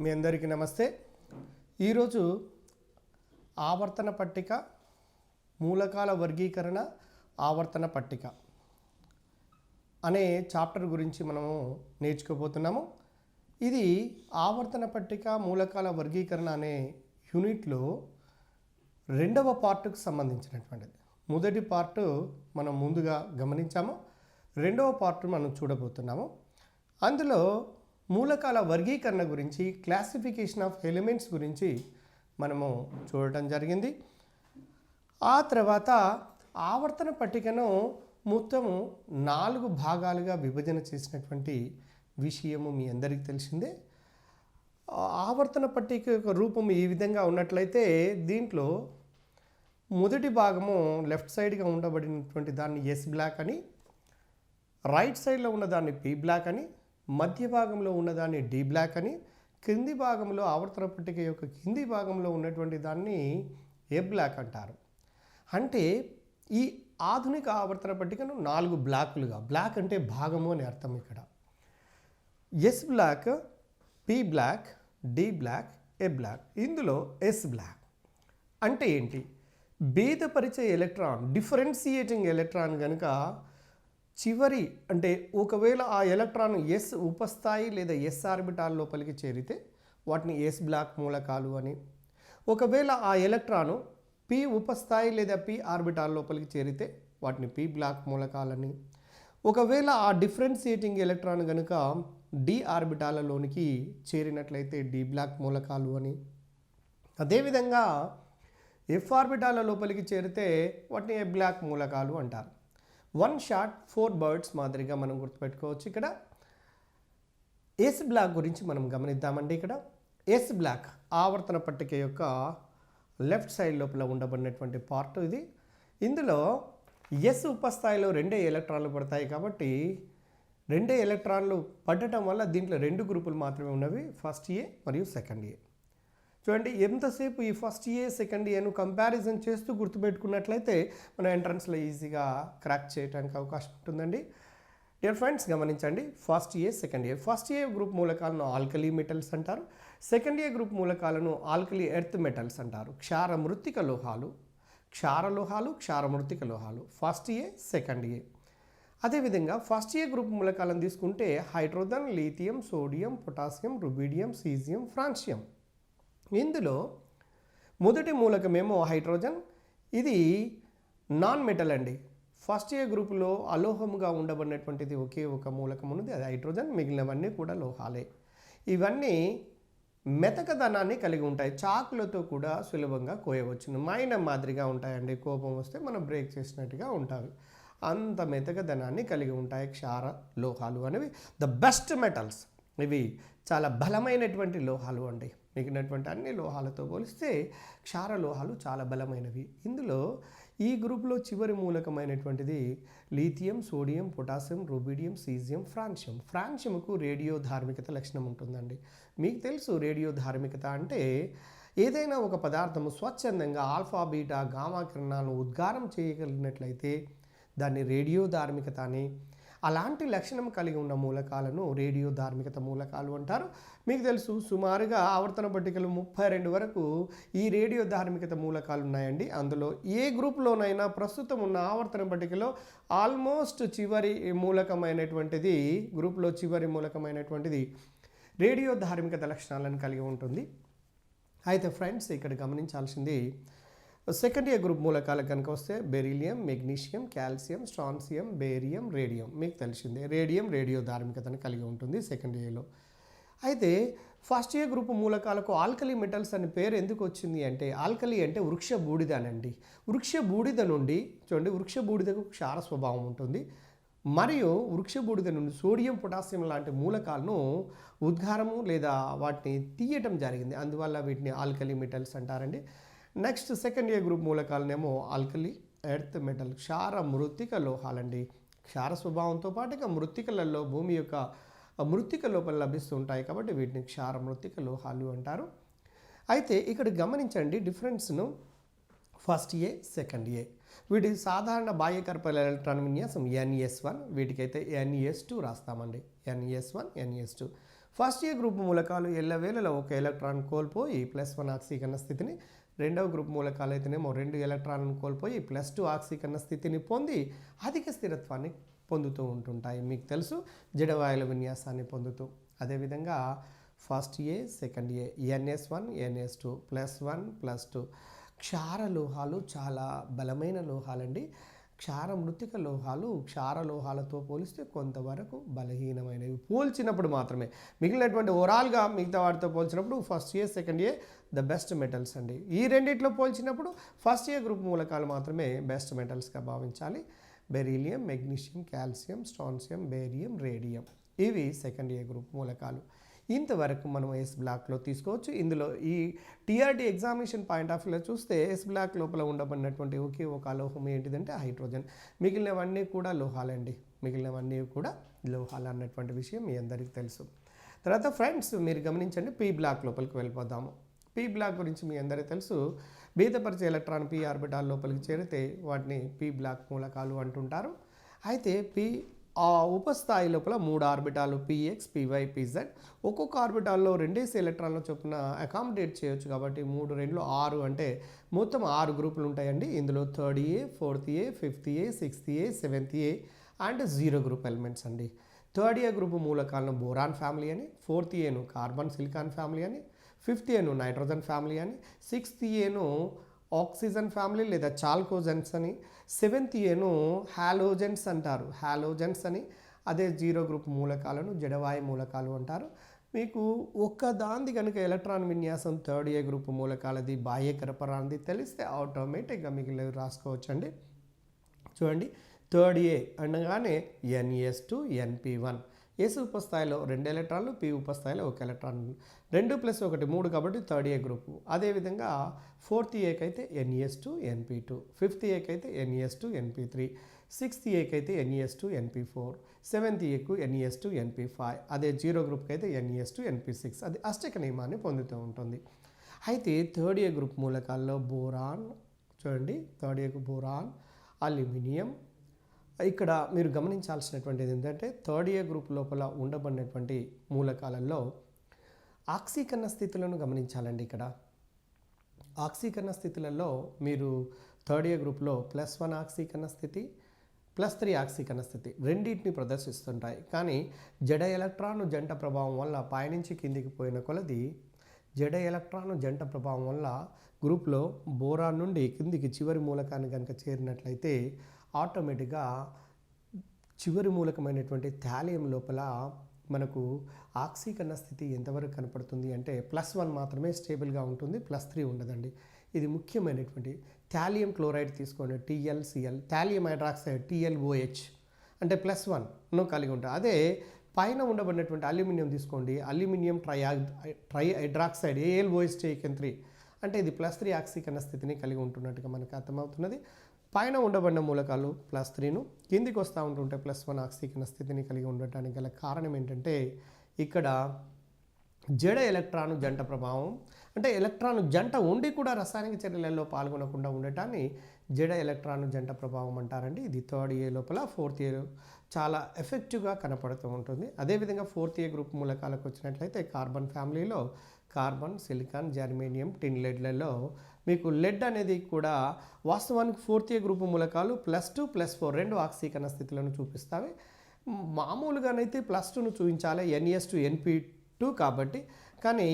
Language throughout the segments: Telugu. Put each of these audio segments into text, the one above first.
మీ అందరికీ నమస్తే. ఈరోజు ఆవర్తన పట్టిక, మూలకాల వర్గీకరణ, ఆవర్తన పట్టిక అనే చాప్టర్ గురించి మనము నేర్చుకోబోతున్నాము. ఇది ఆవర్తన పట్టిక, మూలకాల వర్గీకరణ అనే యూనిట్లో రెండవ పార్టుకు సంబంధించినటువంటిది. మొదటి పార్ట్ మనం ముందుగా గమనించాము, రెండవ పార్ట్ మనం చూడబోతున్నాము. అందులో మూలకాల వర్గీకరణ గురించి, క్లాసిఫికేషన్ ఆఫ్ ఎలిమెంట్స్ గురించి మనము చూడటం జరిగింది. ఆ తర్వాత ఆవర్తన పట్టికను మొత్తము 4 భాగాలుగా విభజన చేసినటువంటి విషయము మీ అందరికీ తెలిసిందే. ఆవర్తన పట్టిక యొక్క రూపం ఈ విధంగా ఉన్నట్లయితే దీంట్లో మొదటి భాగము లెఫ్ట్ సైడ్గా ఉండబడినటువంటి దాన్ని ఎస్ బ్లాక్ అని, రైట్ సైడ్లో ఉన్నదాన్ని పి బ్లాక్ అని, మధ్య భాగంలో ఉన్నదాన్ని డి బ్లాక్ అని, క్రింది భాగంలో ఆవర్తన పట్టిక యొక్క కింది భాగంలో ఉన్నటువంటి దాన్ని ఏ బ్లాక్ అంటారు. అంటే ఈ ఆధునిక ఆవర్తన పట్టికను 4 బ్లాకులుగా, బ్లాక్ అంటే భాగము అని అర్థం ఇక్కడ, S block, P block, D block, A block. ఇందులో ఎస్ బ్లాక్ అంటే ఏంటి? భేదపరిచే ఎలక్ట్రాన్, డిఫరెన్షియేటింగ్ ఎలక్ట్రాన్ కనుక చివరి అంటే ఒకవేళ ఆ ఎలక్ట్రాన్ ఎస్ ఉపస్థాయి లేదా ఎస్ ఆర్బిటాల్ లోపలికి చేరితే వాటిని ఎస్ బ్లాక్ మూలకాలు అని, ఒకవేళ ఆ ఎలక్ట్రాను పి ఉపస్థాయి లేదా పి ఆర్బిటాల్ లోపలికి చేరితే వాటిని పి బ్లాక్ మూలకాలని, ఒకవేళ ఆ డిఫరెన్షియేటింగ్ ఎలక్ట్రాన్ కనుక డి ఆర్బిటాలలోనికి చేరినట్లయితే డి బ్లాక్ మూలకాలు అని, అదేవిధంగా ఎఫ్ ఆర్బిటాల లోపలికి చేరితే వాటిని ఏ బ్లాక్ మూలకాలు అంటారు. 1 shot 4 birds మాదిరిగా మనం గుర్తుపెట్టుకోవచ్చు. ఇక్కడ ఎస్ బ్లాక్ గురించి మనం గమనిద్దామండి. ఇక్కడ ఎస్ బ్లాక్ ఆవర్తన పట్టిక యొక్క లెఫ్ట్ సైడ్ లోపల ఉండబడినటువంటి పార్ట్ ఇది. ఇందులో ఎస్ ఉపస్థాయిలో 2 ఎలక్ట్రాన్లు పడతాయి కాబట్టి 2 ఎలక్ట్రాన్లు పడటం వల్ల దీంట్లో 2 గ్రూపులు మాత్రమే ఉన్నవి, ఫస్ట్ ఏ మరియు సెకండ్ ఏ. చూడండి, ఎంతసేపు ఈ ఫస్ట్ ఏ సెకండ్ ఏను కంపారిజన్ చేస్తూ గుర్తుపెట్టుకున్నట్లయితే మన ఎంట్రన్స్లో ఈజీగా క్రాక్ చేయడానికి అవకాశం ఉంటుందండి. డియర్ ఫ్రెండ్స్ గమనించండి, first A second A. First A group మూలకాలను ఆల్కలీ మెటల్స్ అంటారు, సెకండ్ ఏ గ్రూప్ మూలకాలను ఆల్కలీ ఎర్త్ మెటల్స్ అంటారు. క్షార మృత్తిక లోహాలు, క్షారలోహాలు, క్షారమృత్తిక లోహాలు, ఫస్ట్ ఏ సెకండ్ ఏ. అదేవిధంగా ఫస్ట్ ఏ గ్రూప్ మూలకాలను తీసుకుంటే hydrogen, lithium, sodium, potassium, rubidium, caesium, francium. ఇందులో మొదటి మూలకమేమో హైడ్రోజన్, ఇది నాన్ మెటల్ అండి. ఫస్ట్ ఏ గ్రూపులో అలోహముగా ఉండబడినటువంటిది ఒకే ఒక మూలకం ఉన్నది, అది హైడ్రోజన్. మిగిలినవన్నీ కూడా లోహాలే. ఇవన్నీ మెతకదనాన్ని కలిగి ఉంటాయి, చాకులతో కూడా సులభంగా కోయవచ్చును. మైనం మాదిరిగా ఉంటాయండి, కోపం వస్తే మనం బ్రేక్ చేసినట్టుగా ఉంటాయి, అంత మెతకదనాన్ని కలిగి ఉంటాయి క్షార లోహాలు అనేవి. ద బెస్ట్ మెటల్స్, ఇవి చాలా బలమైనటువంటి లోహాలు అండి. మిగిలినటువంటి అన్ని లోహాలతో పోలిస్తే క్షార లోహాలు చాలా బలమైనవి. ఇందులో ఈ గ్రూప్లో చివరి మూలకమైనటువంటిది lithium, sodium, potassium, rubidium, caesium, francium. ఫ్రాన్షియంకు రేడియో ధార్మికత లక్షణం ఉంటుందండి. మీకు తెలుసు రేడియో ధార్మికత అంటే ఏదైనా ఒక పదార్థము స్వచ్ఛందంగా ఆల్ఫా, బీటా, గామా కిరణాలను ఉద్గారం చేయగలిగినట్లయితే దాన్ని రేడియో ధార్మికత అని, అలాంటి లక్షణం కలిగి ఉన్న మూలకాలను రేడియో ధార్మికత మూలకాలు అంటారు. మీకు తెలుసు సుమారుగా ఆవర్తన పట్టికలు 32 వరకు ఈ రేడియో ధార్మికత మూలకాలు ఉన్నాయండి. అందులో ఏ గ్రూప్లోనైనా ప్రస్తుతం ఉన్న ఆవర్తన పట్టికలో ఆల్మోస్ట్ చివరి మూలకమైనటువంటిది, గ్రూప్లో చివరి మూలకమైనటువంటిది రేడియో ధార్మికత లక్షణాలను కలిగి ఉంటుంది. అయితే ఫ్రెండ్స్ ఇక్కడ గమనించాల్సింది, సెకండ్ ఏ గ్రూప్ మూలకాలకు కనుక వస్తే beryllium, magnesium, calcium, strontium, barium, radium. మీకు తెలిసిందే రేడియం రేడియో ధార్మికతను కలిగి ఉంటుంది సెకండ్ ఏలో. అయితే ఫస్ట్ ఏ గ్రూప్ మూలకాలకు ఆల్కలీ మెటల్స్ అనే పేరు ఎందుకు వచ్చింది అంటే, ఆల్కలీ అంటే వృక్ష బూడిదనండి. వృక్ష బూడిద నుండి చూడండి, వృక్ష బూడిదకు క్షార స్వభావం ఉంటుంది, మరియు వృక్ష బూడిద నుండి సోడియం, పొటాషియం లాంటి మూలకాలను ఉద్గారము లేదా వాటిని తీయటం జరిగింది, అందువల్ల వీటిని ఆల్కలీ మెటల్స్ అంటారండి. నెక్స్ట్ సెకండ్ ఏ గ్రూప్ మూలకాలనేమో ఆల్కలీ ఎర్త్ మెటల్, క్షార మృత్తిక లోహాలండి. క్షార స్వభావంతో పాటుగా మృత్తికలలో భూమి యొక్క మృత్తిక లోపల లభిస్తుంటాయి కాబట్టి వీటిని క్షార మృత్తిక లోహాలు అంటారు. అయితే ఇక్కడ గమనించండి డిఫరెన్స్ను, ఫస్ట్ ఏ సెకండ్ ఏ. వీటి సాధారణ బాహ్యకర్పల ఎలక్ట్రాన్ విన్యాసం NS1, వీటికైతే NS2 రాస్తామండి, NS1 NS2. First ఏ గ్రూప్ మూలకాలు ఎల్లవేళలో ఒక ఎలక్ట్రాన్ కోల్పోయి +1 ఆక్సీకరణ స్థితిని, రెండవ గ్రూప్ మూలకాలు అయితేనేమో 2 ఎలక్ట్రాన్లను కోల్పోయి +2 ఆక్సీకరణ స్థితిని పొంది అధిక స్థిరత్వాన్ని పొందుతూ ఉంటుంటాయి. మీకు తెలుసు జడవాయుల విన్యాసాన్ని పొందుతూ. అదేవిధంగా first A, second A, NS1 NS2 +1 +2 క్షార లోహాలు చాలా బలమైన లోహాలండి. క్షార మృతిక లోహాలు క్షార లోహాలతో పోలిస్తే కొంతవరకు బలహీనమైనవి పోల్చినప్పుడు మాత్రమే. మిగిలినటువంటి ఓవరాల్గా మిగతా వాటితో పోల్చినప్పుడు first A, second A the best metals అండి. ఈ రెండిట్లో పోల్చినప్పుడు ఫస్ట్ ఏ గ్రూప్ మూలకాలు మాత్రమే బెస్ట్ మెటల్స్గా భావించాలి. Beryllium, magnesium, calcium, strontium, barium, radium ఇవి సెకండ్ ఏ గ్రూప్ మూలకాలు. ఇంతవరకు మనం ఎస్ బ్లాక్లో తీసుకోవచ్చు. ఇందులో ఈ టీఆర్టీ ఎగ్జామినేషన్ పాయింట్ ఆఫ్ వ్యూలో చూస్తే ఎస్ బ్లాక్ లోపల ఉండబడినటువంటి ఒకే ఒక లోహం ఏంటిదంటే హైడ్రోజన్. మిగిలినవన్నీ కూడా లోహాలండి. మిగిలినవన్నీ కూడా లోహాలు అన్నటువంటి విషయం మీ అందరికీ తెలుసు. తర్వాత ఫ్రెండ్స్ మీరు గమనించండి, పీ బ్లాక్ లోపలికి వెళ్ళిపోదాము. పీ బ్లాక్ గురించి మీ అందరికీ తెలుసు. భేదపరిచే ఎలక్ట్రాన్ పీ ఆర్బిటాల్ లోపలికి చేరితే వాటిని పీ బ్లాక్ మూలకాలు అంటుంటారు. అయితే పీ ఆ ఉపస్థాయి లోపల 3 ఆర్బిటాలు PX, PY, PZ ఒక్కొక్క ఆర్బిటాల్లో 2 ఎలక్ట్రాన్ల చొప్పున అకామిడేట్ చేయొచ్చు. కాబట్టి 3 2 6 అంటే మొత్తం 6 గ్రూపులు ఉంటాయండి. ఇందులో 3rd A, 4th A, 5th A, 6th A, 7th A and 0 group elements అండి. 3rd A గ్రూపు మూలకాలను బోరాన్ ఫ్యామిలీ అని, 4th Aను కార్బన్ సిలికాన్ ఫ్యామిలీ అని, 5th Aను నైట్రోజన్ ఫ్యామిలీ అని, 6th Aను ఆక్సిజన్ ఫ్యామిలీ లేదా చాల్కోజన్స్ అని, 7th Aను హాలోజన్స్ అంటారు, హాలోజన్స్ అని. అదే 0 గ్రూప్ మూలకాలను జడవాయు మూలకాలు అంటారు. మీకు ఒక్కదాంది కనుక ఎలక్ట్రాన్ విన్యాసం 3rd A గ్రూప్ మూలకాలది బాహ్య కరపరాంది తెలిస్తే ఆటోమేటిక్గా మిగిలినవి రాసుకోవచ్చండి. చూడండి, 3rd A అనగానే NS2 NP1. ఎస్ ఉపస్థాయిలో 2 ఎలక్ట్రాన్లు, పి ఉపస్థాయిలో 1 ఎలక్ట్రాన్, 2 + 1 3 కాబట్టి 3rd A గ్రూపు. అదేవిధంగా 4th Aకి అయితే NS2 NP2, 5th Aకి అయితే NS2 NP3, 6th Aకి అయితే NS2 NP4, 7th Aకు NS2 NP5. అదే 0 గ్రూప్కి అయితే NS2 NP6. అది అష్టక నియమాన్ని పొందుతూ ఉంటుంది. అయితే 3rd A గ్రూప్ మూలకాల్లో బోరాన్, చూడండి 3rd Aకు బోరాన్, అల్యూమినియం. ఇక్కడ మీరు గమనించాల్సినటువంటిది ఏంటంటే 3rd A గ్రూప్ లోపల ఉండబడినటువంటి మూలకాలలో ఆక్సీకరణ స్థితులను గమనించాలండి. ఇక్కడ ఆక్సీకరణ స్థితులలో మీరు 3rd A గ్రూప్లో +1 ఆక్సీకరణ స్థితి, +3 ఆక్సీకరణ స్థితి రెండింటిని ప్రదర్శిస్తుంటాయి. కానీ జడ ఎలక్ట్రాన్ జంట ప్రభావం వల్ల పైనుంచి కిందికి పోయిన కొలది జడ ఎలక్ట్రాన్ జంట ప్రభావం వల్ల గ్రూప్లో బోరాన్ నుండి కిందికి చివరి మూలకాన్ని కనుక చేరినట్లయితే ఆటోమేటిక్గా చివరి మూలకమైనటువంటి థాలియం లోపల మనకు ఆక్సీకరణ స్థితి ఎంతవరకు కనపడుతుంది అంటే +1 మాత్రమే స్టేబుల్గా ఉంటుంది, +3 ఉండదండి. ఇది ముఖ్యమైనటువంటి. థాలియం క్లోరైడ్ తీసుకోండి, TlCl, థాలియం హైడ్రాక్సైడ్ TlOH అంటే +1ను కలిగి ఉంటుంది. అదే పైన ఉండబడినటువంటి అల్యూమినియం తీసుకోండి, అల్యూమినియం ట్రైహైడ్రాక్సైడ్ AlOH3 అంటే ఇది +3 ఆక్సీకరణ స్థితిని కలిగి ఉంటున్నట్టుగా మనకు అర్థమవుతున్నది. పైన ఉండబడిన మూలకాలు +3ను, కిందికి వస్తూ ఉంటుంటే +1 ఆక్సీకరణ స్థితిని కలిగి ఉండటానికి గల కారణం ఏంటంటే ఇక్కడ జడ ఎలక్ట్రాన్ జంట ప్రభావం, అంటే ఎలక్ట్రాన్ జంట ఉండి కూడా రసాయనిక చర్యలలో పాల్గొనకుండా ఉండటాన్ని జడ ఎలక్ట్రాన్ జంట ప్రభావం అంటారండి. ఇది 3rd A లోపల 4th A చాలా ఎఫెక్టివ్గా కనపడుతూ ఉంటుంది. అదేవిధంగా 4th A గ్రూప్ మూలకాలకు వచ్చినట్లయితే కార్బన్ ఫ్యామిలీలో కార్బన్, సిలికాన్, జర్మేనియం, టిన్ లెడ్లలో మీకు లెడ్ అనేది కూడా వాస్తవానికి 4th A గ్రూపు మూలకాలు +2 +4 2 ఆక్సీకరణ స్థితులను చూపిస్తాయి. మామూలుగానైతే +2ను చూపించాలి NS2 NP2 కాబట్టి. కానీ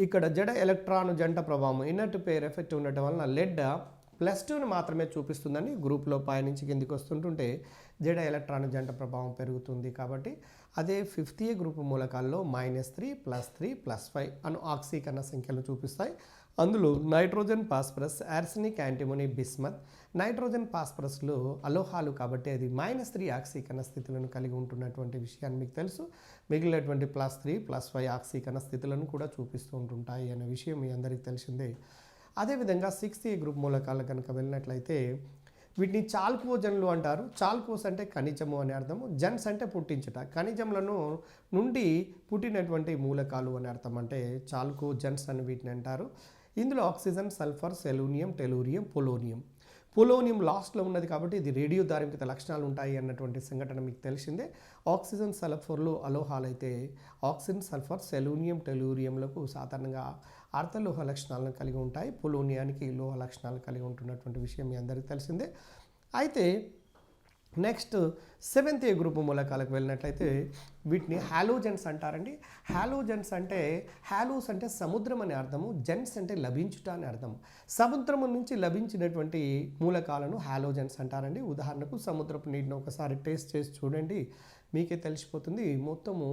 ఇక్కడ జడ ఎలక్ట్రాన్ జంట ప్రభావం ఇన్నర్ పేర్ ఎఫెక్ట్ ఉండటం వలన లెడ్ +2ను మాత్రమే చూపిస్తుందని గ్రూప్లో పైనుంచి కిందికి వస్తుంటుంటే జడ ఎలక్ట్రాన్ జంట ప్రభావం పెరుగుతుంది. కాబట్టి అదే 5th A గ్రూపు మూలకాల్లో -3 +3 +5 అను ఆక్సీకరణ సంఖ్యలు చూపిస్తాయి. అందులో nitrogen, phosphorus, arsenic, antimony, bismuth. Nitrogen, ఫాస్ఫరస్లు అలోహాలు కాబట్టి అది -3 ఆక్సీకరణ స్థితులను కలిగి ఉంటున్నటువంటి విషయాన్ని మీకు తెలుసు. మిగిలినటువంటి +3 +5 ఆక్సీకరణ స్థితులను కూడా చూపిస్తూ ఉంటుంటాయి అనే విషయం మీ అందరికీ తెలిసిందే. అదేవిధంగా 6th A గ్రూప్ మూలకాలు కనుక వెళ్ళినట్లయితే వీటిని చాల్కోజన్లు అంటారు. చాల్కోస్ అంటే ఖనిజము అని అర్థము, జన్స్ అంటే పుట్టించుట. ఖనిజములను నుండి పుట్టినటువంటి మూలకాలు అని అర్థం. అంటే చాల్కోజన్స్ అని వీటిని అంటారు. ఇందులో oxygen, sulphur, selenium, tellurium, polonium. Polonium లాస్ట్లో ఉన్నది కాబట్టి ఇది రేడియో ధార్మికత లక్షణాలు ఉంటాయి అన్నటువంటి సంఘటన మీకు తెలిసిందే. ఆక్సిజన్ సల్ఫర్లు అలోహాలు అయితే ఆక్సిజన్ సల్ఫర్ సెలూనియం టెలూరియంలకు సాధారణంగా అర్ధలోహ లక్షణాలను కలిగి ఉంటాయి. పొలోనియానికి లోహ లక్షణాలు కలిగి ఉంటున్నటువంటి విషయం మీ అందరికీ తెలిసిందే. అయితే నెక్స్ట్ 7th A గ్రూప్ మూలకాలకు వెళ్ళినట్లయితే వీటిని హాలోజెన్స్ అంటారండి. హాలోజెన్స్ అంటే హాలోస్ అంటే సముద్రం అనే అర్థము, జెన్స్ అంటే లభించుట అని అర్థము. సముద్రం నుంచి లభించినటువంటి మూలకాలను హాలోజెన్స్ అంటారండి. ఉదాహరణకు సముద్రపు నీటిని ఒకసారి టేస్ట్ చేసి చూడండి, మీకే తెలిసిపోతుంది. మొత్తము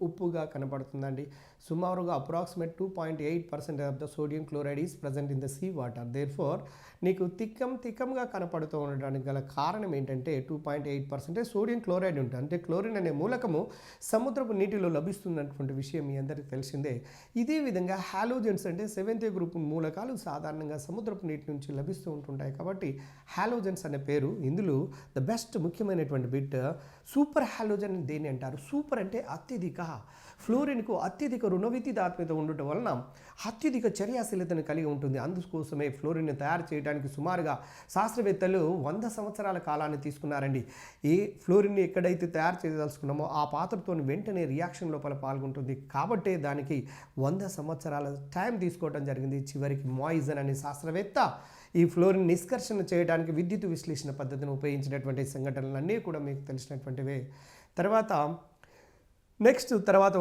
ఉప్పుగా కనపడుతుందండి. సుమారుగా approximate 2.8% of the sodium chloride is present in the sea water. Therefore నీకు తిక్కంగా కనపడుతూ ఉండడానికి గల కారణం ఏంటంటే 2.8% సోడియం క్లోరైడ్ ఉంటుంది. అంటే క్లోరిన్ అనే మూలకము సముద్రపు నీటిలో లభిస్తున్నటువంటి విషయం మీ అందరికీ తెలిసిందే. ఇదే విధంగా హాలోజెన్స్ అంటే 7th A గ్రూప్ మూలకాలు సాధారణంగా సముద్రపు నీటి నుంచి లభిస్తూ ఉంటుంటాయి కాబట్టి హాలోజెన్స్ అనే పేరు. ఇందులో ద బెస్ట్ ముఖ్యమైనటువంటి బిట్ సూపర్ హాలోజన్ దేని అంటారు. సూపర్ అంటే అత్యధిక. ఫ్లోరిన్కు అత్యధిక రుణవిద్యుదాత్మకత ఉండటం వలన అత్యధిక చర్యాశీలతను కలిగి ఉంటుంది. అందుకోసమే ఫ్లోరిన్ తయారు చేయడానికి సుమారుగా శాస్త్రవేత్తలు 100 సంవత్సరాల కాలాన్ని తీసుకున్నారండి. ఏ ఫ్లోరిన్ని ఎక్కడైతే తయారు చేయదలుచుకున్నామో ఆ పాత్రతో వెంటనే రియాక్షన్ లోపల పాల్గొంటుంది కాబట్టే దానికి 100 సంవత్సరాల టైం తీసుకోవడం జరిగింది. చివరికి మాయిజన్ అనే శాస్త్రవేత్త ఈ ఫ్లోరిన్ నిష్కర్షణ చేయడానికి విద్యుత్ విశ్లేషణ పద్ధతిని ఉపయోగించినటువంటి సంఘటనలన్నీ కూడా మీకు తెలిసినటువంటివే. తర్వాత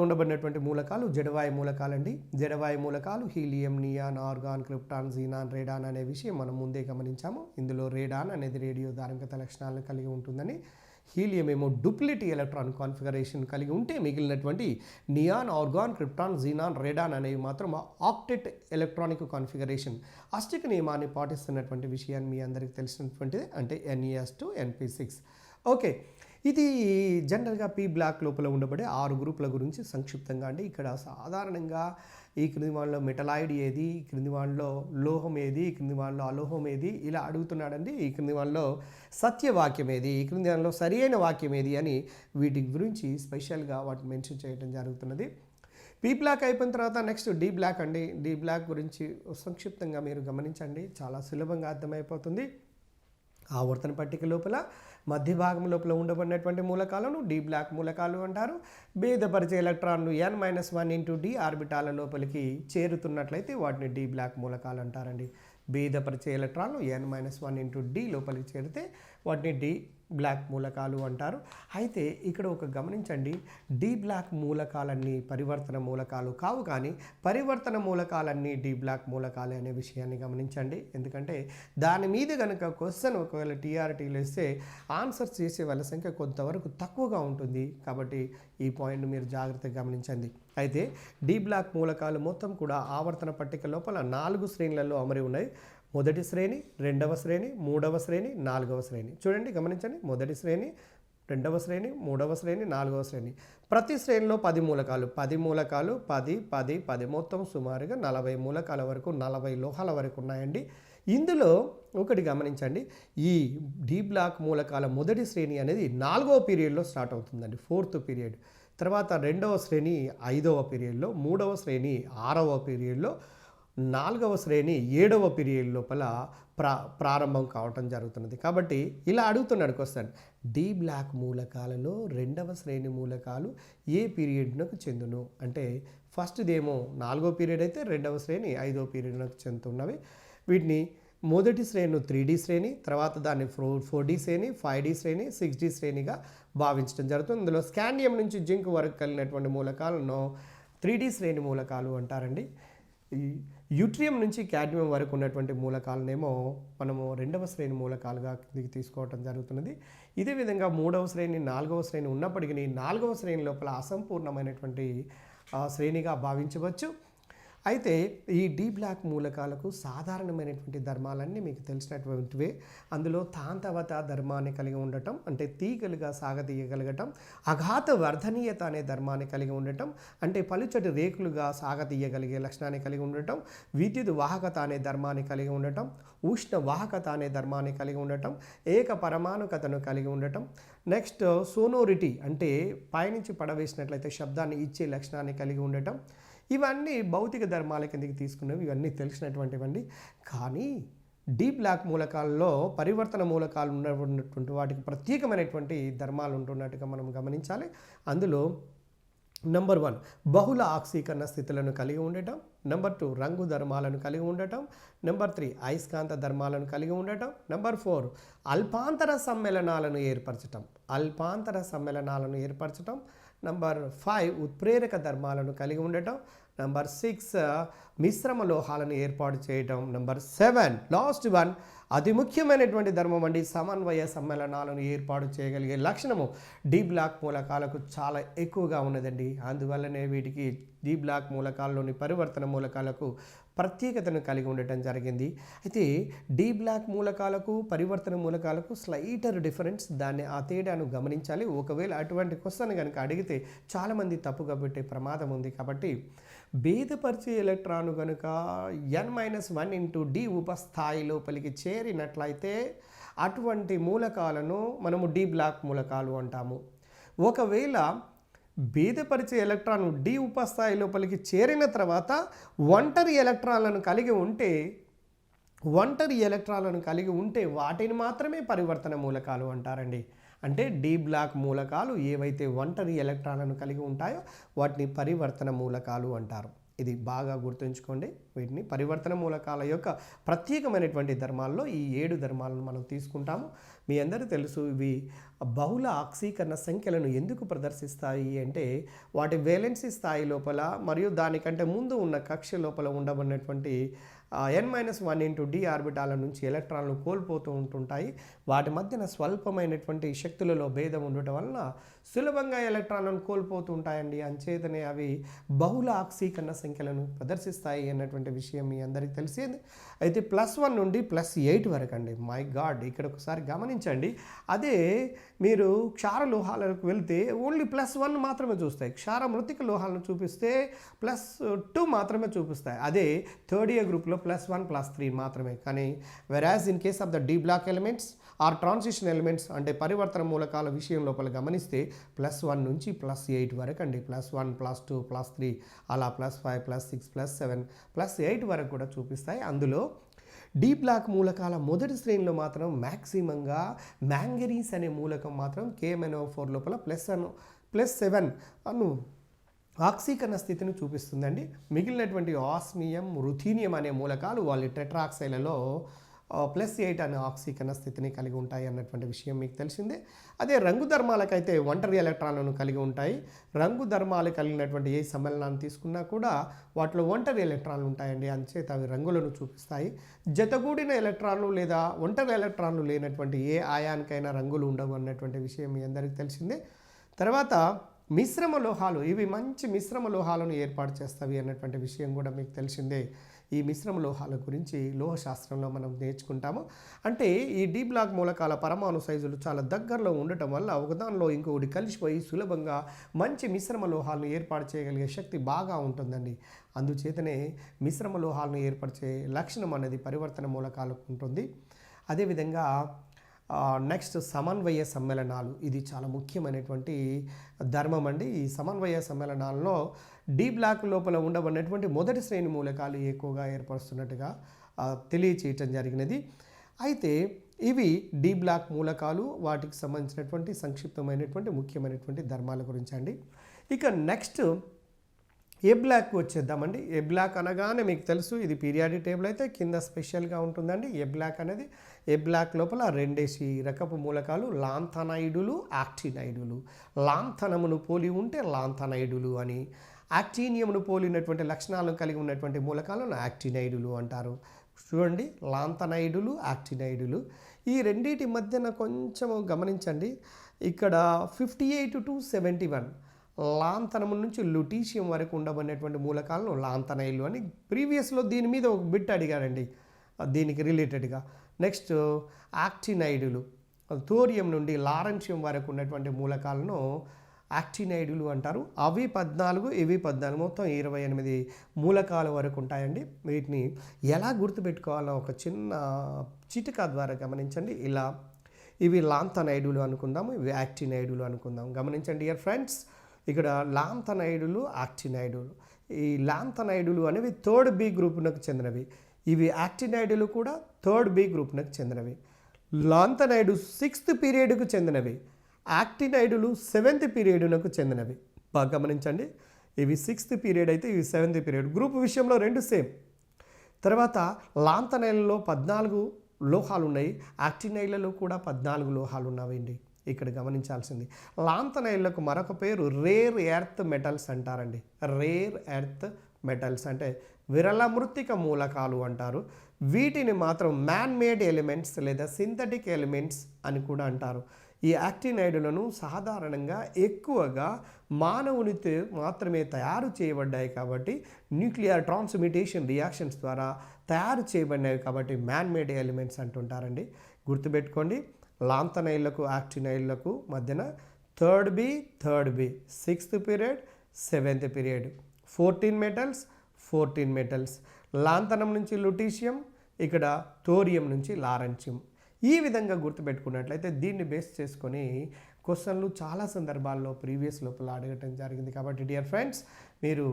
ఉండబడినటువంటి మూలకాలు జడవాయు మూలకాలండి. జడవాయు మూలకాలు helium, neon, argon, krypton, xenon, radon అనే విషయం మనం ముందే గమనించాము. ఇందులో రేడాన్ అనేది రేడియో ధార్మికత లక్షణాలను కలిగి ఉంటుందని, హీలియం ఏమో డూప్లిటీ ఎలక్ట్రాన్ కాన్ఫిగరేషన్ కలిగి ఉంటే మిగిలినటువంటి neon, argon, krypton, xenon, radon అనేవి మాత్రం ఆక్టెట్ ఎలక్ట్రానిక్ కాన్ఫిగరేషన్ అష్టిక నియమాన్ని పాటిస్తున్నటువంటి విషయాన్ని మీ అందరికీ తెలిసినటువంటిది. అంటే NES2 NP6. ఓకే, ఇది జనరల్గా పీ బ్లాక్ లోపల ఉండబడే 6 గ్రూపుల గురించి సంక్షిప్తంగా అండి. ఇక్కడ సాధారణంగా ఈ క్రింది వాళ్ళలో మెటలాయిడ్ ఏది, ఈ క్రింది వాళ్ళలో లోహం ఏది, ఈ క్రింది వాళ్ళలో అలోహం ఏది ఇలా అడుగుతున్నాడండి. ఈ క్రింది వాళ్ళలో సత్యవాక్యం ఏది, ఈ క్రింది వాళ్ళలో సరి అయిన వాక్యం ఏది అని వీటి గురించి స్పెషల్గా వాటిని మెన్షన్ చేయడం జరుగుతున్నది. పీ బ్లాక్ అయిపోయిన తర్వాత నెక్స్ట్ డి బ్లాక్ అండి. డి బ్లాక్ గురించి సంక్షిప్తంగా మీరు గమనించండి, చాలా సులభంగా అర్థమైపోతుంది. ఆవర్తన పట్టిక లోపల మధ్య భాగం లోపల ఉండబడినటువంటి మూలకాలను డి బ్లాక్ మూలకాలు అంటారు. భేదపరిచే ఎలక్ట్రాన్లు n-1 × d ఆర్బిటాల లోపలికి చేరుతున్నట్లయితే వాటిని డి బ్లాక్ మూలకాలు అంటారండి. భేదపరిచే ఎలక్ట్రాన్లు n-1 × d లోపలికి చేరితే వాటిని డి బ్లాక్ మూలకాలు అంటారు. అయితే ఇక్కడ ఒక గమనించండి, డి బ్లాక్ మూలకాలన్నీ పరివర్తన మూలకాలు కావు, కానీ పరివర్తన మూలకాలన్నీ డి బ్లాక్ మూలకాలే అనే విషయాన్ని గమనించండి. ఎందుకంటే దాని మీద కనుక క్వశ్చన్ ఒకవేళ TRTలో ఇస్తే ఆన్సర్ చేసే వాళ్ళ సంఖ్య కొంతవరకు తక్కువగా ఉంటుంది. కాబట్టి ఈ పాయింట్ మీరు జాగ్రత్తగా గమనించండి. అయితే డి బ్లాక్ మూలకాలు మొత్తం కూడా ఆవర్తన పట్టిక లోపల 4 శ్రేణులలో అమరి ఉన్నాయి. మొదటి శ్రేణి, రెండవ శ్రేణి, మూడవ శ్రేణి, నాలుగవ శ్రేణి. చూడండి, గమనించండి. మొదటి శ్రేణి, రెండవ శ్రేణి, మూడవ శ్రేణి, నాలుగవ శ్రేణి. ప్రతి శ్రేణిలో 10 మూలకాలు, 10 మూలకాలు, 10, 10, 10 మొత్తం సుమారుగా 40 మూలకాల వరకు, 40 లోహాల వరకు ఉన్నాయండి. ఇందులో ఒకటి గమనించండి, ఈ డి బ్లాక్ మూలకాల మొదటి శ్రేణి అనేది 4వ పీరియడ్లో స్టార్ట్ అవుతుందండి, 4th పీరియడ్. తర్వాత రెండవ శ్రేణి 5వ పీరియడ్లో, మూడవ శ్రేణి 6వ పీరియడ్లో, 4వ శ్రేణి 7వ పీరియడ్ లోపల ప్రారంభం కావటం జరుగుతున్నది. కాబట్టి ఇలా అడుగుతున్నాడు క్వశ్చన్, డి బ్లాక్ మూలకాలలో 2వ శ్రేణి మూలకాలు ఏ పీరియడ్నకు చెందును అంటే, ఫస్ట్దేమో 4వ పీరియడ్ అయితే 2వ శ్రేణి 5వ పీరియడ్నకు చెందుతున్నవి. వీటిని మొదటి శ్రేణి 3D శ్రేణి, తర్వాత దాన్ని 4D శ్రేణి, 5D శ్రేణి, 6D శ్రేణిగా భావించడం జరుగుతుంది. ఇందులో స్కాండియం నుంచి జింక్ వరకు కలిగినటువంటి మూలకాలను 3D శ్రేణి మూలకాలు అంటారండి. ఈ యూట్రియం నుంచి క్యాడ్మియం వరకు ఉన్నటువంటి మూలకాలనేమో మనము 2వ శ్రేణి మూలకాలుగా తీసుకోవటం జరుగుతున్నది. ఇదే విధంగా 3వ శ్రేణి, 4వ శ్రేణి ఉన్నప్పటికీ 4వ శ్రేణి లోపల అసంపూర్ణమైనటువంటి శ్రేణిగా భావించవచ్చు. అయితే ఈ డి బ్లాక్ మూలకాలకు సాధారణమైనటువంటి ధర్మాలన్నీ మీకు తెలిసినటువంటివే. అందులో తాంతవత ధర్మాన్ని కలిగి ఉండటం, అంటే తీగలుగా సాగతీయగలగటం, అఘాత వర్ధనీయత అనే ధర్మాన్ని కలిగి ఉండటం, అంటే పలుచటి రేకులుగా సాగతీయగలిగే లక్షణాన్ని కలిగి ఉండటం, విద్యుత్ వాహకత అనే ధర్మాన్ని కలిగి ఉండటం, ఉష్ణ వాహకత అనే ధర్మాన్ని కలిగి ఉండటం, ఏక పరమాణుకతను కలిగి ఉండటం, నెక్స్ట్ సోనోరిటీ అంటే పైనుంచి పడవేసినట్లయితే శబ్దాన్ని ఇచ్చే లక్షణాన్ని కలిగి ఉండటం. ఇవన్నీ భౌతిక ధర్మాల కిందకి తీసుకున్నవి, ఇవన్నీ తెలిసినటువంటివండి. కానీ డి బ్లాక్ మూలకాల్లో పరివర్తన మూలకాలు ఉన్నటువంటి వాటికి ప్రత్యేకమైనటువంటి ధర్మాలు ఉంటున్నట్టుగా మనం గమనించాలి. అందులో నంబర్ 1 బహుళ ఆక్సీకరణ స్థితులను కలిగి ఉండటం. నంబర్ 2 రంగు ధర్మాలను కలిగి ఉండటం. నంబర్ 3 అయస్కాంత ధర్మాలను కలిగి ఉండటం. నంబర్ 4 అల్పాంతర సమ్మేళనాలను ఏర్పరచటం. నంబర్ 5 ఉత్ప్రేరక ధర్మాలను కలిగి ఉండటం. నంబర్ 6 మిశ్రమ లోహాలను ఏర్పాటు చేయటం. నంబర్ 7 లాస్ట్ వన్ అతి ముఖ్యమైనటువంటి ధర్మం అండి, సమన్వయ సమ్మేళనాలను ఏర్పాటు చేయగలిగే లక్షణము డి బ్లాక్ మూలకాలకు చాలా ఎక్కువగా ఉన్నదండి. అందువల్లనే వీటికి డి బ్లాక్ మూలకాల్లోని పరివర్తన మూలకాలకు ప్రత్యేకతను కలిగి ఉండటం జరిగింది. అయితే డి బ్లాక్ మూలకాలకు పరివర్తన మూలకాలకు స్లైటర్ డిఫరెన్స్, దాన్ని ఆ తేడాను గమనించాలి. ఒకవేళ అటువంటి క్వశ్చన్ కనుక అడిగితే చాలామంది తప్పుగా పెట్టే ప్రమాదం ఉంది. కాబట్టి భేదపరిచే ఎలక్ట్రాను కనుక n-1 ఇంటూ డి ఉపస్థాయి లోపలికి చేరినట్లయితే అటువంటి మూలకాలను మనము డి బ్లాక్ మూలకాలు అంటాము. ఒకవేళ భేదపరిచే ఎలక్ట్రాన్ డి ఉపస్థాయి లోపలికి చేరిన తర్వాత ఒంటరి ఎలక్ట్రాన్లను కలిగి ఉంటే వాటిని మాత్రమే పరివర్తన మూలకాలు అంటారండి. అంటే డి బ్లాక్ మూలకాలు ఏవైతే ఒంటరి ఎలక్ట్రాన్లను కలిగి ఉంటాయో వాటిని పరివర్తన మూలకాలు అంటారు. ఇది బాగా గుర్తుంచుకోండి. వీటిని పరివర్తన మూలకాల యొక్క ప్రత్యేకమైనటువంటి ధర్మాల్లో ఈ 7 ధర్మాలను మనం తీసుకుంటాము. మీ అందరూ తెలుసు, ఇవి బహుళ ఆక్సీకరణ సంఖ్యలను ఎందుకు ప్రదర్శిస్తాయి అంటే వాటి వేలెన్సీ స్థాయి లోపల మరియు దానికంటే ముందు ఉన్న కక్ష లోపల ఉండబడినటువంటి n-1 ఇంటూ డి ఆర్బిటాల నుంచి ఎలక్ట్రాన్లు కోల్పోతూ ఉంటుంటాయి. వాటి మధ్యన స్వల్పమైనటువంటి శక్తులలో భేదం ఉండటం వలన సులభంగా ఎలక్ట్రాన్లను కోల్పోతూ ఉంటాయండి. అంచేతనే అవి బహుళ ఆక్సీకరణ సంఖ్యలను ప్రదర్శిస్తాయి అన్నటువంటి విషయం మీ అందరికీ తెలిసేది. అయితే +1 నుండి +8 వరకు అండి. మై గాడ్, ఇక్కడ ఒకసారి గమనించండి. అదే మీరు క్షార లోహాలకు వెళ్తే ఓన్లీ +1 మాత్రమే చూస్తాయి. క్షార మృతిక లోహాలను చూపిస్తే +2 మాత్రమే చూపిస్తాయి. అదే థర్డ్ ఇయర్ గ్రూప్లో +1 +3 మాత్రమే. కానీ whereas in case of the d block elements or transition elements అంటే పరివర్తన మూలకాల విషయం లోపల గమనిస్తే +1 నుంచి +8 వరకు అండి. +1 +2 +3 అలా +5 +6 +7 +8 వరకు కూడా చూపిస్తాయి. అందులో డి బ్లాక్ మూలకాల మొదటి శ్రేణిలో మాత్రం మ్యాక్సిమంగా మ్యాంగనీస్ అనే మూలకం మాత్రం KMnO4 లోపల +7 అను ఆక్సీకరణ స్థితిని చూపిస్తుందండి. మిగిలినటువంటి ఆస్మియం, రుథీనియం అనే మూలకాలు వాళ్ళ టెట్రాక్సైడ్లలో +8 అనే ఆక్సీకరణ స్థితిని కలిగి ఉంటాయి అన్నటువంటి విషయం మీకు తెలిసిందే. అదే రంగు ధర్మాలకైతే ఒంటరి ఎలక్ట్రాన్లను కలిగి ఉంటాయి. రంగు ధర్మాలు కలిగినటువంటి ఏ సమ్మేళనాన్ని తీసుకున్నా కూడా వాటిలో ఒంటరి ఎలక్ట్రాన్లు ఉంటాయండి. అంచేత అవి రంగులను చూపిస్తాయి. జతగూడిన ఎలక్ట్రాన్లు లేదా ఒంటరి ఎలక్ట్రాన్లు లేనటువంటి ఏ ఆయానికైనా రంగులు ఉండవు అన్నటువంటి విషయం మీ అందరికీ తెలిసిందే. తర్వాత మిశ్రమ లోహాలు, ఇవి మంచి మిశ్రమ లోహాలను ఏర్పాటు చేస్తాయి అన్నటువంటి విషయం కూడా మీకు తెలిసిందే. ఈ మిశ్రమ లోహాల గురించి లోహశాస్త్రంలో మనం నేర్చుకుంటాము. అంటే ఈ డి బ్లాక్ మూలకాల పరమాణు సైజులు చాలా దగ్గరలో ఉండటం వల్ల ఒకదానిలో ఇంకొకటి కలిసిపోయి సులభంగా మంచి మిశ్రమ లోహాలను ఏర్పాటు చేయగలిగే శక్తి బాగా ఉంటుందండి. అందుచేతనే మిశ్రమ లోహాలను ఏర్పరిచే లక్షణం అనేది పరివర్తన మూలకాలకు ఉంటుంది. అదేవిధంగా నెక్స్ట్ సమన్వయ సమ్మేళనాలు, ఇది చాలా ముఖ్యమైనటువంటి ధర్మం అండి. ఈ సమన్వయ సమ్మేళనాల్లో డి బ్లాక్ లోపల ఉండబడినటువంటి మొదటి శ్రేణి మూలకాలు ఎక్కువగా ఏర్పరుస్తున్నట్టుగా తెలియచేయటం జరిగినది. అయితే ఇవి డి బ్లాక్ మూలకాలు, వాటికి సంబంధించినటువంటి సంక్షిప్తమైనటువంటి ముఖ్యమైనటువంటి ధర్మాల గురించి అండి. ఇక నెక్స్ట్ ఏ బ్లాక్ వచ్చేద్దామండి. ఏ బ్లాక్ అనగానే మీకు తెలుసు, ఇది పీరియాడిక్ టేబుల్ అయితే కింద స్పెషల్గా ఉంటుందండి. ఏ బ్లాక్ అనేది ఏ బ్లాక్ లోపల 2 రకపు మూలకాలు లాంథనైడులు, యాక్టినైడులు. లాంథనమును పోలి ఉంటే లాంథనైడులు అని, యాక్టీనియంను పోలినటువంటి లక్షణాలను కలిగి ఉన్నటువంటి మూలకాలను యాక్టినైడులు అంటారు. చూడండి, లాంథనైడులు, యాక్టినైడులు ఈ రెండింటి మధ్యన కొంచెం గమనించండి. ఇక్కడ 58 to 71 లాంథనము నుంచి లుటీషియం వరకు ఉండబడినటువంటి మూలకాలను లాంథనైడ్లు అని ప్రీవియస్లో దీని మీద ఒక బిట్ అడిగారండి దీనికి రిలేటెడ్గా. నెక్స్ట్ యాక్టినైడులు, థోరియం నుండి లారెన్షియం వరకు ఉన్నటువంటి మూలకాలను యాక్టినైడులు అంటారు. అవి 14, ఇవి 14, మొత్తం 28 మూలకాల వరకు ఉంటాయండి. వీటిని ఎలా గుర్తుపెట్టుకోవాలో ఒక చిన్న చిటికా ద్వారా గమనించండి. ఇలా ఇవి లాంథనైడులు అనుకుందాము, ఇవి యాక్టినైడులు అనుకుందాం. గమనించండి డియర్ ఫ్రెండ్స్, ఇక్కడ లాంథనైడులు, యాక్టినైడులు. ఈ లాంథనైడులు అనేవి థర్డ్ బి గ్రూపునకు చెందినవి. ఇవి యాక్టినైడులు కూడా థర్డ్ బి గ్రూప్నకు చెందినవి. లాంతనైడ్ 6th పీరియడ్కు చెందినవి. యాక్టినైడులు 7th పీరియడ్నకు చెందినవి. బాగా గమనించండి, ఇవి 6th పీరియడ్ అయితే ఇవి 7th పీరియడ్. గ్రూప్ విషయంలో రెండు సేమ్. తర్వాత లాంతనైడ్లలో 14 లోహాలు ఉన్నాయి, యాక్టినైడ్లలో కూడా 14 లోహాలు ఉన్నాయండి. ఇక్కడ గమనించాల్సింది, లాంతనైడ్లకు మరొక పేరు రేర్ ఎర్త్ మెటల్స్ అంటారండి. రేర్ ఎర్త్ మెటల్స్ అంటే విరళ మృత్తిక మూలకాలు అంటారు. వీటిని మాత్రం మ్యాన్ మేడ్ ఎలిమెంట్స్ లేదా సింథటిక్ ఎలిమెంట్స్ అని కూడా అంటారు. ఈ యాక్టినైడ్లను సాధారణంగా ఎక్కువగా మానవునితో మాత్రమే తయారు చేయబడ్డాయి కాబట్టి, న్యూక్లియర్ ట్రాన్స్మిటేషన్ రియాక్షన్స్ ద్వారా తయారు చేయబడినవి కాబట్టి మ్యాన్ మేడ్ ఎలిమెంట్స్ అంటుంటారండి. గుర్తుపెట్టుకోండి, లాంతనైడ్లకు యాక్టినైడ్లకు మధ్యన third B 6th period 7th period 14 metals. Lanthanum నుంచి లుటీషియం, ఇక్కడ థోరియం నుంచి లారెన్షియం. ఈ విధంగా గుర్తుపెట్టుకున్నట్లయితే దీన్ని బేస్ చేసుకొని క్వశ్చన్లు చాలా సందర్భాల్లో ప్రీవియస్ లోపల అడగటం జరిగింది. కాబట్టి డియర్ ఫ్రెండ్స్, మీరు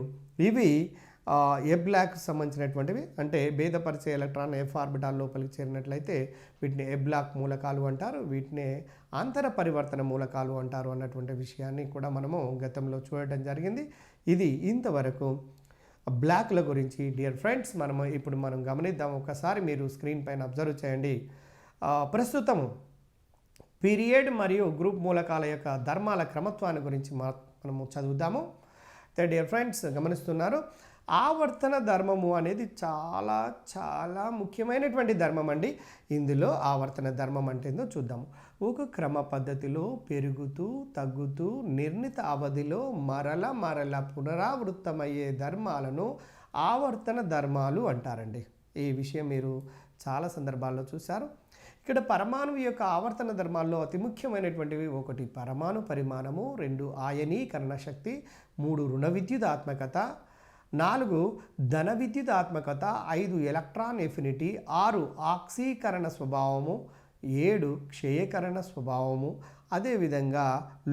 ఇవి ఏ బ్లాక్ సంబంధించినటువంటివి, అంటే భేదపరిచే ఎలక్ట్రాన్ ఎఫ్ ఆర్బిటాల్ లోపలికి చేరినట్లయితే వీటిని ఏ బ్లాక్ మూలకాలు అంటారు, వీటిని అంతర పరివర్తన మూలకాలు అంటారు అన్నటువంటి విషయాన్ని కూడా మనము గతంలో చూడటం జరిగింది. ఇది ఇంతవరకు బ్లాక్ల గురించి. డియర్ ఫ్రెండ్స్, ఇప్పుడు మనం గమనిద్దాం. ఒకసారి మీరు స్క్రీన్ పైన అబ్జర్వ్ చేయండి. ప్రస్తుతం పీరియడ్ మరియు గ్రూప్ మూలకాల యొక్క ధర్మాల క్రమత్వాన్ని గురించి మనము చదువుదాము. డియర్ ఫ్రెండ్స్, గమనిస్తున్నారు, ఆవర్తన ధర్మము అనేది చాలా చాలా ముఖ్యమైనటువంటి ధర్మం అండి. ఇందులో ఆవర్తన ధర్మం అంటే ఏందో చూద్దాము. ఒక క్రమ పద్ధతిలో పెరుగుతూ తగ్గుతూ నిర్ణీత అవధిలో మరల పునరావృత్తమయ్యే ధర్మాలను ఆవర్తన ధర్మాలు అంటారండి. ఈ విషయం మీరు చాలా సందర్భాల్లో చూశారు. ఇక్కడ పరమాణువు యొక్క ఆవర్తన ధర్మాల్లో అతి ముఖ్యమైనటువంటివి: 1 పరమాణు పరిమాణము, 2 ఆయనీకరణ శక్తి, 3 రుణ విద్యుదాత్మకత, 4 ధన విద్యుదాత్మకత, 5 ఎలక్ట్రాన్ ఎఫినిటీ, 6 ఆక్సీకరణ స్వభావము, 7 క్షయకరణ స్వభావము. అదేవిధంగా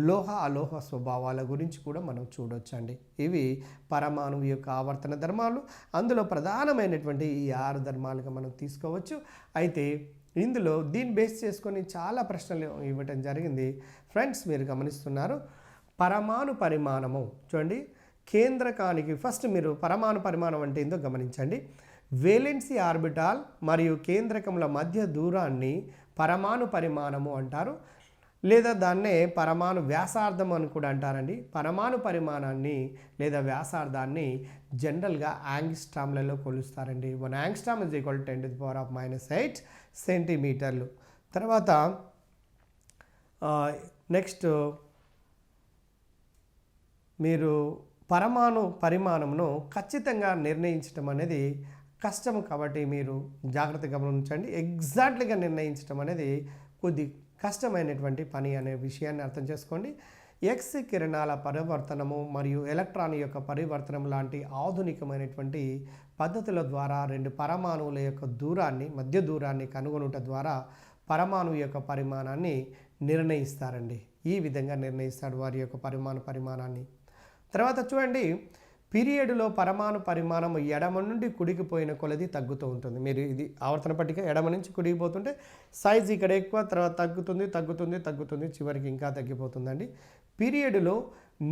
లోహ అలోహ స్వభావాల గురించి కూడా మనం చూడొచ్చండి. ఇవి పరమాణువు యొక్క ఆవర్తన ధర్మాలు. అందులో ప్రధానమైనటువంటి ఈ 6 ధర్మాలుగా మనం తీసుకోవచ్చు. అయితే ఇందులో దీన్ని బేస్ చేసుకొని చాలా ప్రశ్నలు ఇవ్వటం జరిగింది. ఫ్రెండ్స్, మీరు గమనిస్తున్నారు, పరమాణు పరిమాణము చూడండి. కేంద్రకానికి ఫస్ట్ మీరు పరమాణు పరిమాణం అంటే ఏందో గమనించండి. వేలెన్సీ ఆర్బిటాల్ మరియు కేంద్రకముల మధ్య దూరాన్ని పరమాణు పరిమాణము అంటారు, లేదా దాన్నే పరమాణు వ్యాసార్థం అని కూడా అంటారండి. పరమాణు పరిమాణాన్ని లేదా వ్యాసార్థాన్ని జనరల్గా యాంగ్స్ట్రామ్లలో కొలుస్తారండి. 1 యాంగ్స్ట్రామ్ = 10⁻⁻8 సెంటీమీటర్లు. తర్వాత నెక్స్ట్ మీరు పరమాణు పరిమాణమును ఖచ్చితంగా నిర్ణయించడం అనేది కష్టం కాబట్టి మీరు జాగ్రత్తగా గమనించండి. ఎగ్జాక్ట్లీగా నిర్ణయించడం అనేది కొద్ది కష్టమైనటువంటి పని అనే విషయాన్ని అర్థం చేసుకోండి. ఎక్స్ కిరణాల పరివర్తనము మరియు ఎలక్ట్రాన్ యొక్క పరివర్తనం లాంటి ఆధునికమైనటువంటి పద్ధతుల ద్వారా 2 పరమాణువుల యొక్క మధ్య దూరాన్ని కనుగొనుట ద్వారా పరమాణువు యొక్క పరిమాణాన్ని నిర్ణయిస్తారండి. ఈ విధంగా నిర్ణయిస్తాడు వారి యొక్క పరిమాణాన్ని. తర్వాత చూడండి, పీరియడ్లో పరమాణు పరిమాణం ఎడమ నుండి కుడికి పోయిన కొలది తగ్గుతూ ఉంటుంది. మీరు ఇది ఆవర్తన పట్టిక, ఎడమ నుంచి కుడికి పోతుంటే సైజ్ ఇక్కడ ఎక్కువ, తర్వాత తగ్గుతుంది, చివరికి ఇంకా తగ్గిపోతుందండి. పీరియడ్లో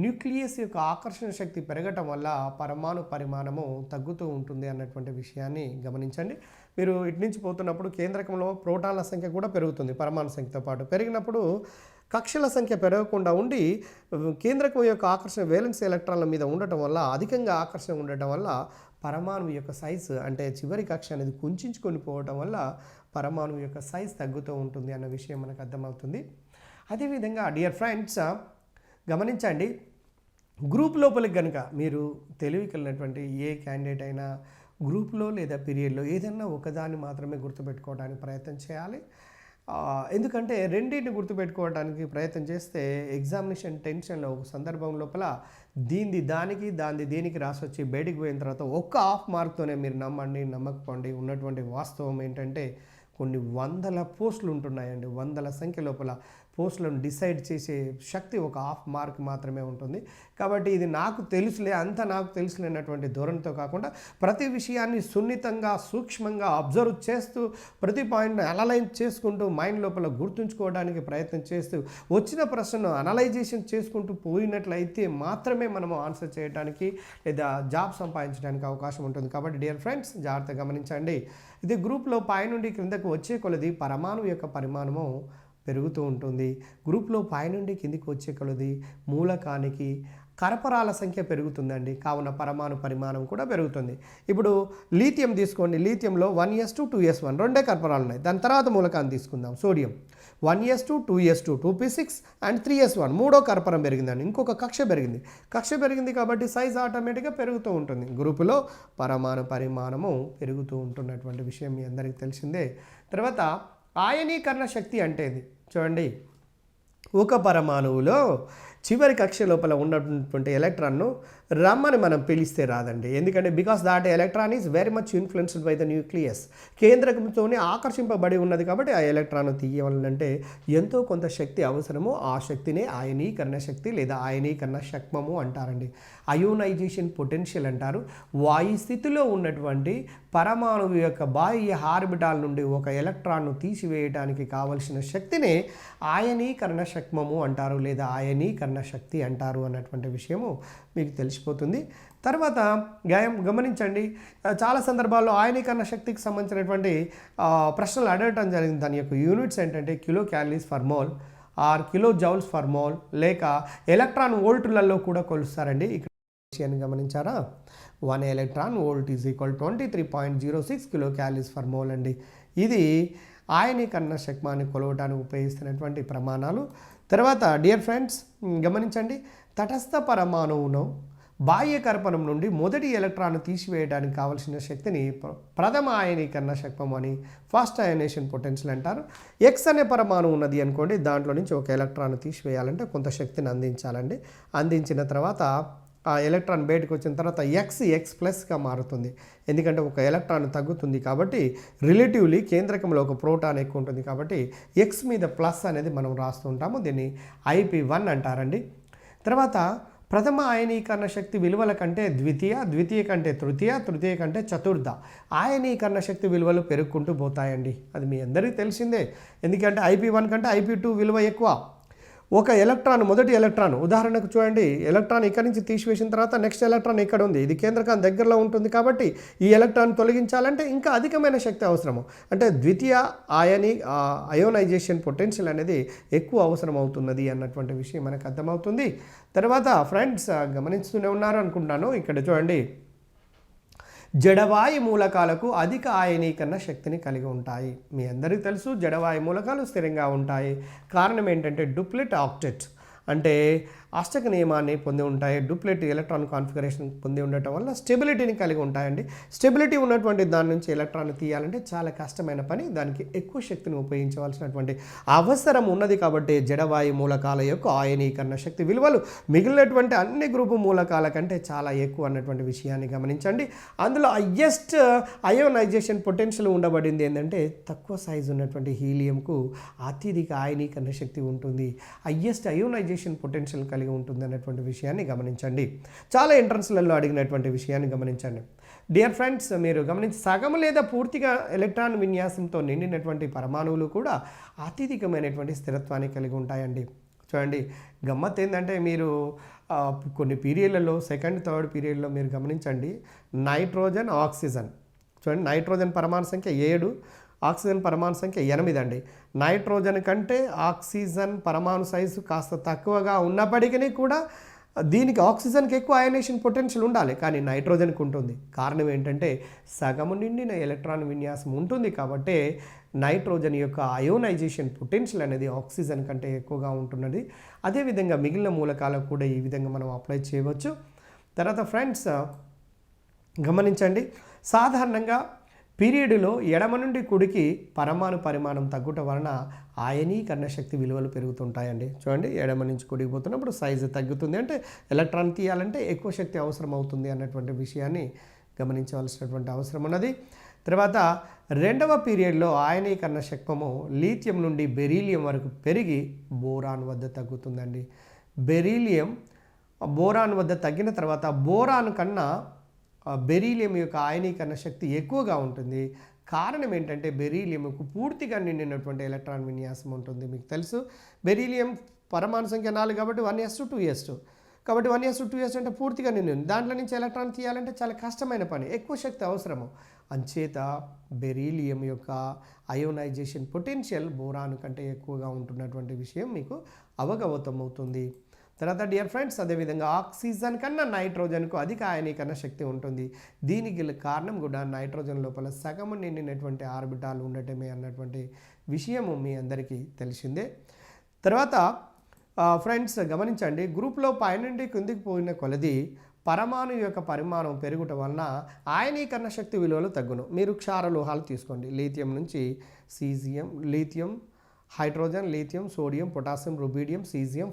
న్యూక్లియస్ యొక్క ఆకర్షణ శక్తి పెరగటం వల్ల పరమాణు పరిమాణము తగ్గుతూ ఉంటుంది అన్నటువంటి విషయాన్ని గమనించండి. మీరు ఇటు నుంచి పోతున్నప్పుడు కేంద్రకంలో ప్రోటాన్ల సంఖ్య కూడా పెరుగుతుంది. పరమాణు సంఖ్యతో పాటు పెరిగినప్పుడు కక్షల సంఖ్య పెరగకుండా ఉండి కేంద్రకం యొక్క ఆకర్షణ వేలెన్స్ ఎలక్ట్రాన్ల మీద ఉండటం వల్ల, అధికంగా ఆకర్షణ ఉండటం వల్ల పరమాణువు యొక్క సైజు అంటే చివరి కక్ష అనేది కుంచుకొని పోవటం వల్ల పరమాణువు యొక్క సైజ్ తగ్గుతూ ఉంటుంది అన్న విషయం మనకు అర్థమవుతుంది. అదేవిధంగా డియర్ ఫ్రెండ్స్, గమనించండి, గ్రూప్ లోపలికి కనుక మీరు తెలివి కలిగినటువంటి ఏ క్యాండిడేట్ అయినా గ్రూప్లో లేదా పీరియడ్లో ఏదైనా ఒకదాన్ని మాత్రమే గుర్తుపెట్టుకోవడానికి ప్రయత్నం చేయాలి. ఎందుకంటే రెండింటిని గుర్తుపెట్టుకోవడానికి ప్రయత్నం చేస్తే ఎగ్జామినేషన్ టెన్షన్లో ఒక సందర్భం లోపల దానికి దీనికి రాసి వచ్చి బయటికి పోయిన తర్వాత ఒక్క హాఫ్ మార్క్తోనే మీరు నమ్మకపోండి. ఉన్నటువంటి వాస్తవం ఏంటంటే కొన్ని వందల పోస్టులు ఉంటున్నాయండి. వందల సంఖ్య లోపల పోస్టులను డిసైడ్ చేసే శక్తి ఒక హాఫ్ మార్క్ మాత్రమే ఉంటుంది. కాబట్టి ఇది నాకు తెలుసులే, అంత నాకు తెలుసులేనటువంటి ధోరణితో కాకుండా ప్రతి విషయాన్ని సున్నితంగా సూక్ష్మంగా అబ్జర్వ్ చేస్తూ ప్రతి పాయింట్ని అనలైజ్ చేసుకుంటూ మైండ్ లోపల గుర్తుంచుకోవడానికి ప్రయత్నం చేస్తూ వచ్చిన ప్రశ్నను అనలైజేషన్ చేసుకుంటూ పోయినట్లయితే మాత్రమే మనము ఆన్సర్ చేయడానికి లేదా జాబ్ సంపాదించడానికి అవకాశం ఉంటుంది. కాబట్టి డియర్ ఫ్రెండ్స్, జాగ్రత్తగా గమనించండి. ఇది గ్రూప్లో పై నుండి క్రిందకు వచ్చే కొలది పరమాణువు యొక్క పరిమాణము పెరుగుతూ ఉంటుంది. గ్రూప్లో పై నుండి కిందికి వచ్చే కొలది మూలకానికి కర్పరాల సంఖ్య పెరుగుతుందండి. కావున పరమాణు పరిమాణం కూడా పెరుగుతుంది. ఇప్పుడు లీథియం తీసుకోండి. లీథియంలో 1s2 2s1 రెండే కర్పరాలు ఉన్నాయి. దాని తర్వాత మూలకాన్ని తీసుకుందాం. Sodium 1s2 2s2 2p6 and 3s1 మూడో కర్పరం పెరిగిందండి. ఇంకొక కక్ష పెరిగింది కాబట్టి సైజ్ ఆటోమేటిక్గా పెరుగుతూ ఉంటుంది. గ్రూపులో పరమాణు పరిమాణము పెరుగుతూ ఉంటున్నటువంటి విషయం మీ అందరికీ తెలిసిందే. తర్వాత ఆయనీకరణ శక్తి అంటే ఇది చూడండి. ఒక పరమాణువులో చివరి కక్ష లోపల ఉన్నటువంటి ఎలక్ట్రాన్ను రమ్మని మనం పిలిస్తే రాదండి. ఎందుకంటే because that electron is very much influenced by the nucleus. కేంద్రకంతోనే ఆకర్షింపబడి ఉన్నది కాబట్టి ఆ ఎలక్ట్రాన్ తీయవాలంటే ఎంతో కొంత శక్తి అవసరము. ఆ శక్తినే ఆయనీకరణ శక్తి లేదా ఆయనీకరణ శక్మము అంటారండి. అయోనైజేషన్ పొటెన్షియల్ అంటారు. వాయు స్థితిలో ఉన్నటువంటి పరమాణువు యొక్క బాహ్య ఆర్బిటాల్ నుండి ఒక ఎలక్ట్రాన్ను తీసివేయడానికి కావలసిన శక్తినే ఆయనీకరణ శక్మము అంటారు లేదా ఆయనీకరణ శక్తి అంటారు అన్నటువంటి విషయము మీకు తెలిసిపోతుంది. తర్వాత గమనించండి, చాలా సందర్భాల్లో ఆయనీకరణ శక్తికి సంబంధించినటువంటి ప్రశ్నలు అడగటం జరిగింది. దాని యొక్క యూనిట్స్ ఏంటంటే kilo calories per mole or kilo joules per mole లేక ఎలక్ట్రాన్ వోల్టులలో కూడా కొలుస్తారండి. ఇక్కడ విషయాన్ని గమనించారా? 1 electron volt is equal 23.06 kilo calories per mole అండి. ఇది ఆయనీకరణ శక్మాన్ని కొలవడానికి ఉపయోగిస్తున్నటువంటి ప్రమాణాలు. తర్వాత డియర్ ఫ్రెండ్స్ గమనించండి, తటస్థ పరమాణువును బాహ్య కర్పణం నుండి మొదటి ఎలక్ట్రాన్ తీసివేయడానికి కావలసిన శక్తిని ప్రథమ ఆయనీకరణ శక్మం అని ఫస్ట్ అయనేషన్ పొటెన్షియల్ అంటారు. ఎక్స్ అనే పరమాణువు ఉన్నది అనుకోండి, దాంట్లో నుంచి ఒక ఎలక్ట్రాన్ తీసివేయాలంటే కొంత శక్తిని అందించాలండి. అందించిన తర్వాత ఆ ఎలక్ట్రాన్ బయటకు వచ్చిన తర్వాత ఎక్స్ ప్లస్గా మారుతుంది. ఎందుకంటే ఒక ఎలక్ట్రాన్ తగ్గుతుంది కాబట్టి రిలేటివ్లీ కేంద్రకంలో ఒక ప్రోటాన్ ఎక్కువ ఉంటుంది కాబట్టి ఎక్స్ మీద ప్లస్ అనేది మనం రాస్తూ ఉంటాము. దీన్ని IP1 అంటారండి. తర్వాత ప్రథమ ఆయనీకరణ శక్తి విలువల కంటే ద్వితీయ కంటే తృతీయ కంటే చతుర్థ ఆయనీకరణ శక్తి విలువలు పెరుగుకుంటూ పోతాయండి. అది మీ అందరికీ తెలిసిందే. ఎందుకంటే IP1 కంటే IP2 విలువ ఎక్కువ. ఒక ఎలక్ట్రాన్ మొదటి ఎలక్ట్రాన్ ఉదాహరణకు చూడండి, ఎలక్ట్రాన్ ఇక్కడ నుంచి తీసివేసిన తర్వాత నెక్స్ట్ ఎలక్ట్రాన్ ఇక్కడ ఉంది. ఇది కేంద్రకం దగ్గరలో ఉంటుంది కాబట్టి ఈ ఎలక్ట్రాన్ తొలగించాలంటే ఇంకా అధికమైన శక్తి అవసరము. అంటే ద్వితీయ అయోనైజేషన్ పొటెన్షియల్ అనేది ఎక్కువ అవసరం అవుతున్నది అన్నటువంటి విషయం మనకు అర్థమవుతుంది. తర్వాత ఫ్రెండ్స్ గమనిస్తూనే ఉన్నారు అనుకుంటాను. ఇక్కడ చూడండి, జడవాయు మూలకాలకు అధిక ఆయనీకరణ శక్తిని కలిగి ఉంటాయి. మీ అందరికీ తెలుసు జడవాయు మూలకాలు స్థిరంగా ఉంటాయి. కారణం ఏంటంటే డూప్లెట్ ఆక్టెట్ అంటే అష్టక నియమాన్ని పొంది ఉంటాయి. డూప్లెట్ ఎలక్ట్రాన్ కాన్ఫిగరేషన్ పొంది ఉండటం వల్ల స్టెబిలిటీని కలిగి ఉంటాయండి. స్టెబిలిటీ ఉన్నటువంటి దాని నుంచి ఎలక్ట్రాన్ తీయాలంటే చాలా కష్టమైన పని. దానికి ఎక్కువ శక్తిని ఉపయోగించవలసినటువంటి అవసరం ఉన్నది. కాబట్టి జడవాయు మూలకాల యొక్క ఆయనీకరణ శక్తి విలువలు మిగిలినటువంటి అన్ని గ్రూపు మూలకాల కంటే చాలా ఎక్కువ అన్నటువంటి విషయాన్ని గమనించండి. అందులో హయ్యెస్ట్ అయోనైజేషన్ పొటెన్షియల్ ఉండబడింది ఏంటంటే తక్కువ సైజు ఉన్నటువంటి హీలియంకు అత్యధిక ఆయనీకరణ శక్తి ఉంటుంది. హయ్యెస్ట్ అయోనైజేషన్ పొటెన్షియల్ కలిగి ఉంటుంది అన్నటువంటి విషయాన్ని గమనించండి. చాలా ఎంట్రన్స్లలో అడిగినటువంటి విషయాన్ని గమనించండి. డియర్ ఫ్రెండ్స్, మీరు గమనించి సగం లేదా పూర్తిగా ఎలక్ట్రాన్ విన్యాసంతో నిండినటువంటి పరమాణువులు కూడా అత్యధికమైనటువంటి స్థిరత్వాన్ని కలిగి ఉంటాయండి. చూడండి, గమ్మత్ ఏంటంటే మీరు కొన్ని పీరియడ్లలో సెకండ్ థర్డ్ పీరియడ్లో మీరు గమనించండి, నైట్రోజన్ ఆక్సిజన్ చూడండి, నైట్రోజన్ పరమాణు సంఖ్య 7, ఆక్సిజన్ పరమాణు సంఖ్య 8 అండి. నైట్రోజన్ కంటే ఆక్సిజన్ పరమాణు సైజు కాస్త తక్కువగా ఉన్నప్పటికీ కూడా దీనికి ఆక్సిజన్కి ఎక్కువ అయనేషన్ పొటెన్షియల్ ఉండాలి, కానీ నైట్రోజన్కి ఉంటుంది. కారణం ఏంటంటే సగము నిండిన ఎలక్ట్రాన్ విన్యాసం ఉంటుంది కాబట్టి నైట్రోజన్ యొక్క అయోనైజేషన్ పొటెన్షియల్ అనేది ఆక్సిజన్ కంటే ఎక్కువగా ఉంటున్నది. అదేవిధంగా మిగిలిన మూలకాలకు కూడా ఈ విధంగా మనం అప్లై చేయవచ్చు. తర్వాత ఫ్రెండ్స్ గమనించండి, సాధారణంగా పీరియడ్లో ఎడమ నుండి కుడికి పరమాణు పరిమాణం తగ్గుట వలన ఆయనీకరణ శక్తి విలువలు పెరుగుతుంటాయండి. చూడండి, ఎడమ నుంచి కుడికి పోతున్నప్పుడు సైజు తగ్గుతుంది, అంటే ఎలక్ట్రాన్ తీయాలంటే ఎక్కువ శక్తి అవసరం అవుతుంది అన్నటువంటి విషయాన్ని గమనించవలసినటువంటి అవసరం ఉన్నది. తర్వాత రెండవ పీరియడ్లో ఆయనీకరణ శక్తము లీథియం నుండి బెరీలియం వరకు పెరిగి బోరాన్ వద్ద తగ్గుతుందండి. బెరీలియం బోరాన్ వద్ద తగ్గిన తర్వాత బోరాన్ కన్నా బెరీలియం యొక్క ఆయనీకరణ శక్తి ఎక్కువగా ఉంటుంది. కారణం ఏంటంటే బెరీలియంకు పూర్తిగా నిండినటువంటి ఎలక్ట్రాన్ విన్యాసం ఉంటుంది. మీకు తెలుసు బెరీలియం పరమాణు సంఖ్య 4 కాబట్టి 1s2 2s2 కాబట్టి 1s2 2s2 అంటే పూర్తిగా నిండి దాంట్లో నుంచి ఎలక్ట్రాన్ తీయాలంటే చాలా కష్టమైన పని, ఎక్కువ శక్తి అవసరము. అంచేత బెరీలియం యొక్క అయోనైజేషన్ పొటెన్షియల్ బోరాన్ కంటే ఎక్కువగా ఉంటున్నటువంటి విషయం మీకు అవగతమవుతుంది. తర్వాత డియర్ ఫ్రెండ్స్, అదేవిధంగా ఆక్సిజన్ కన్నా నైట్రోజన్కు అధిక ఆయనీకరణ శక్తి ఉంటుంది. దీనికి కారణం కూడా నైట్రోజన్ లోపల సగము నిండినటువంటి ఆర్బిటాలు ఉండటమే అన్నటువంటి విషయము మీ అందరికీ తెలిసిందే. తర్వాత ఫ్రెండ్స్ గమనించండి, గ్రూప్లో పైనుండి కిందికి పోయిన కొలది పరమాణు యొక్క పరిమాణం పెరుగుట వలన ఆయనీకరణ శక్తి విలువలు తగ్గును. మీరు క్షార లోహాలు తీసుకోండి, లీథియం నుంచి caesium, lithium, hydrogen, lithium, sodium, potassium, rubidium, caesium,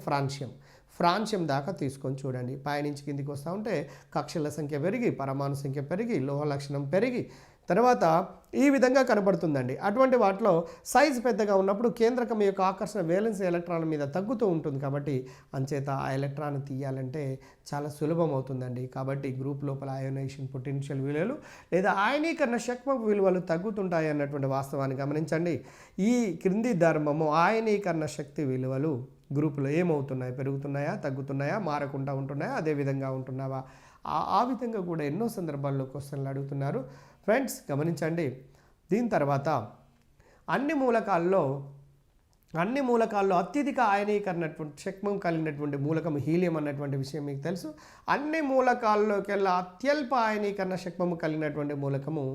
francium దాకా తీసుకొని చూడండి. పైనుంచి కిందికి వస్తూ ఉంటే కక్షల సంఖ్య పెరిగి, పరమాణు సంఖ్య పెరిగి, లోహ లక్షణం పెరిగి తర్వాత ఈ విధంగా కనబడుతుందండి. అటువంటి వాటిలో సైజు పెద్దగా ఉన్నప్పుడు కేంద్రకం యొక్క ఆకర్షణ వేలెన్స్ ఎలక్ట్రాన్ల మీద తగ్గుతూ ఉంటుంది. కాబట్టి అంచేత ఆ ఎలక్ట్రాన్ తీయాలంటే చాలా సులభం అవుతుందండి. కాబట్టి గ్రూప్ లోపల అయోనైజేషన్ పొటెన్షియల్ విలువలు లేదా ఆయనీకరణ శక్తి విలువలు తగ్గుతుంటాయి అన్నటువంటి వాస్తవాన్ని గమనించండి. ఈ క్రింది ధర్మము ఆయనీకరణ శక్తి విలువలు గ్రూపులో ఏమవుతున్నాయి, పెరుగుతున్నాయా, తగ్గుతున్నాయా, మారకుండా ఉంటున్నాయా, అదే విధంగా ఉంటున్నావా, ఆ విధంగా కూడా ఎన్నో సందర్భాల్లో క్వశ్చన్లు అడుగుతున్నారు. ఫ్రెండ్స్ గమనించండి, దీని తర్వాత అన్ని మూలకాల్లో అత్యధిక ఆయనీకరణ శక్తి కలిగినటువంటి మూలకం హీలియం అన్నటువంటి విషయం మీకు తెలుసు. అన్ని మూలకాల్లోకెల్లా అత్యల్ప ఆయనీకరణ శక్తి కలిగినటువంటి మూలకము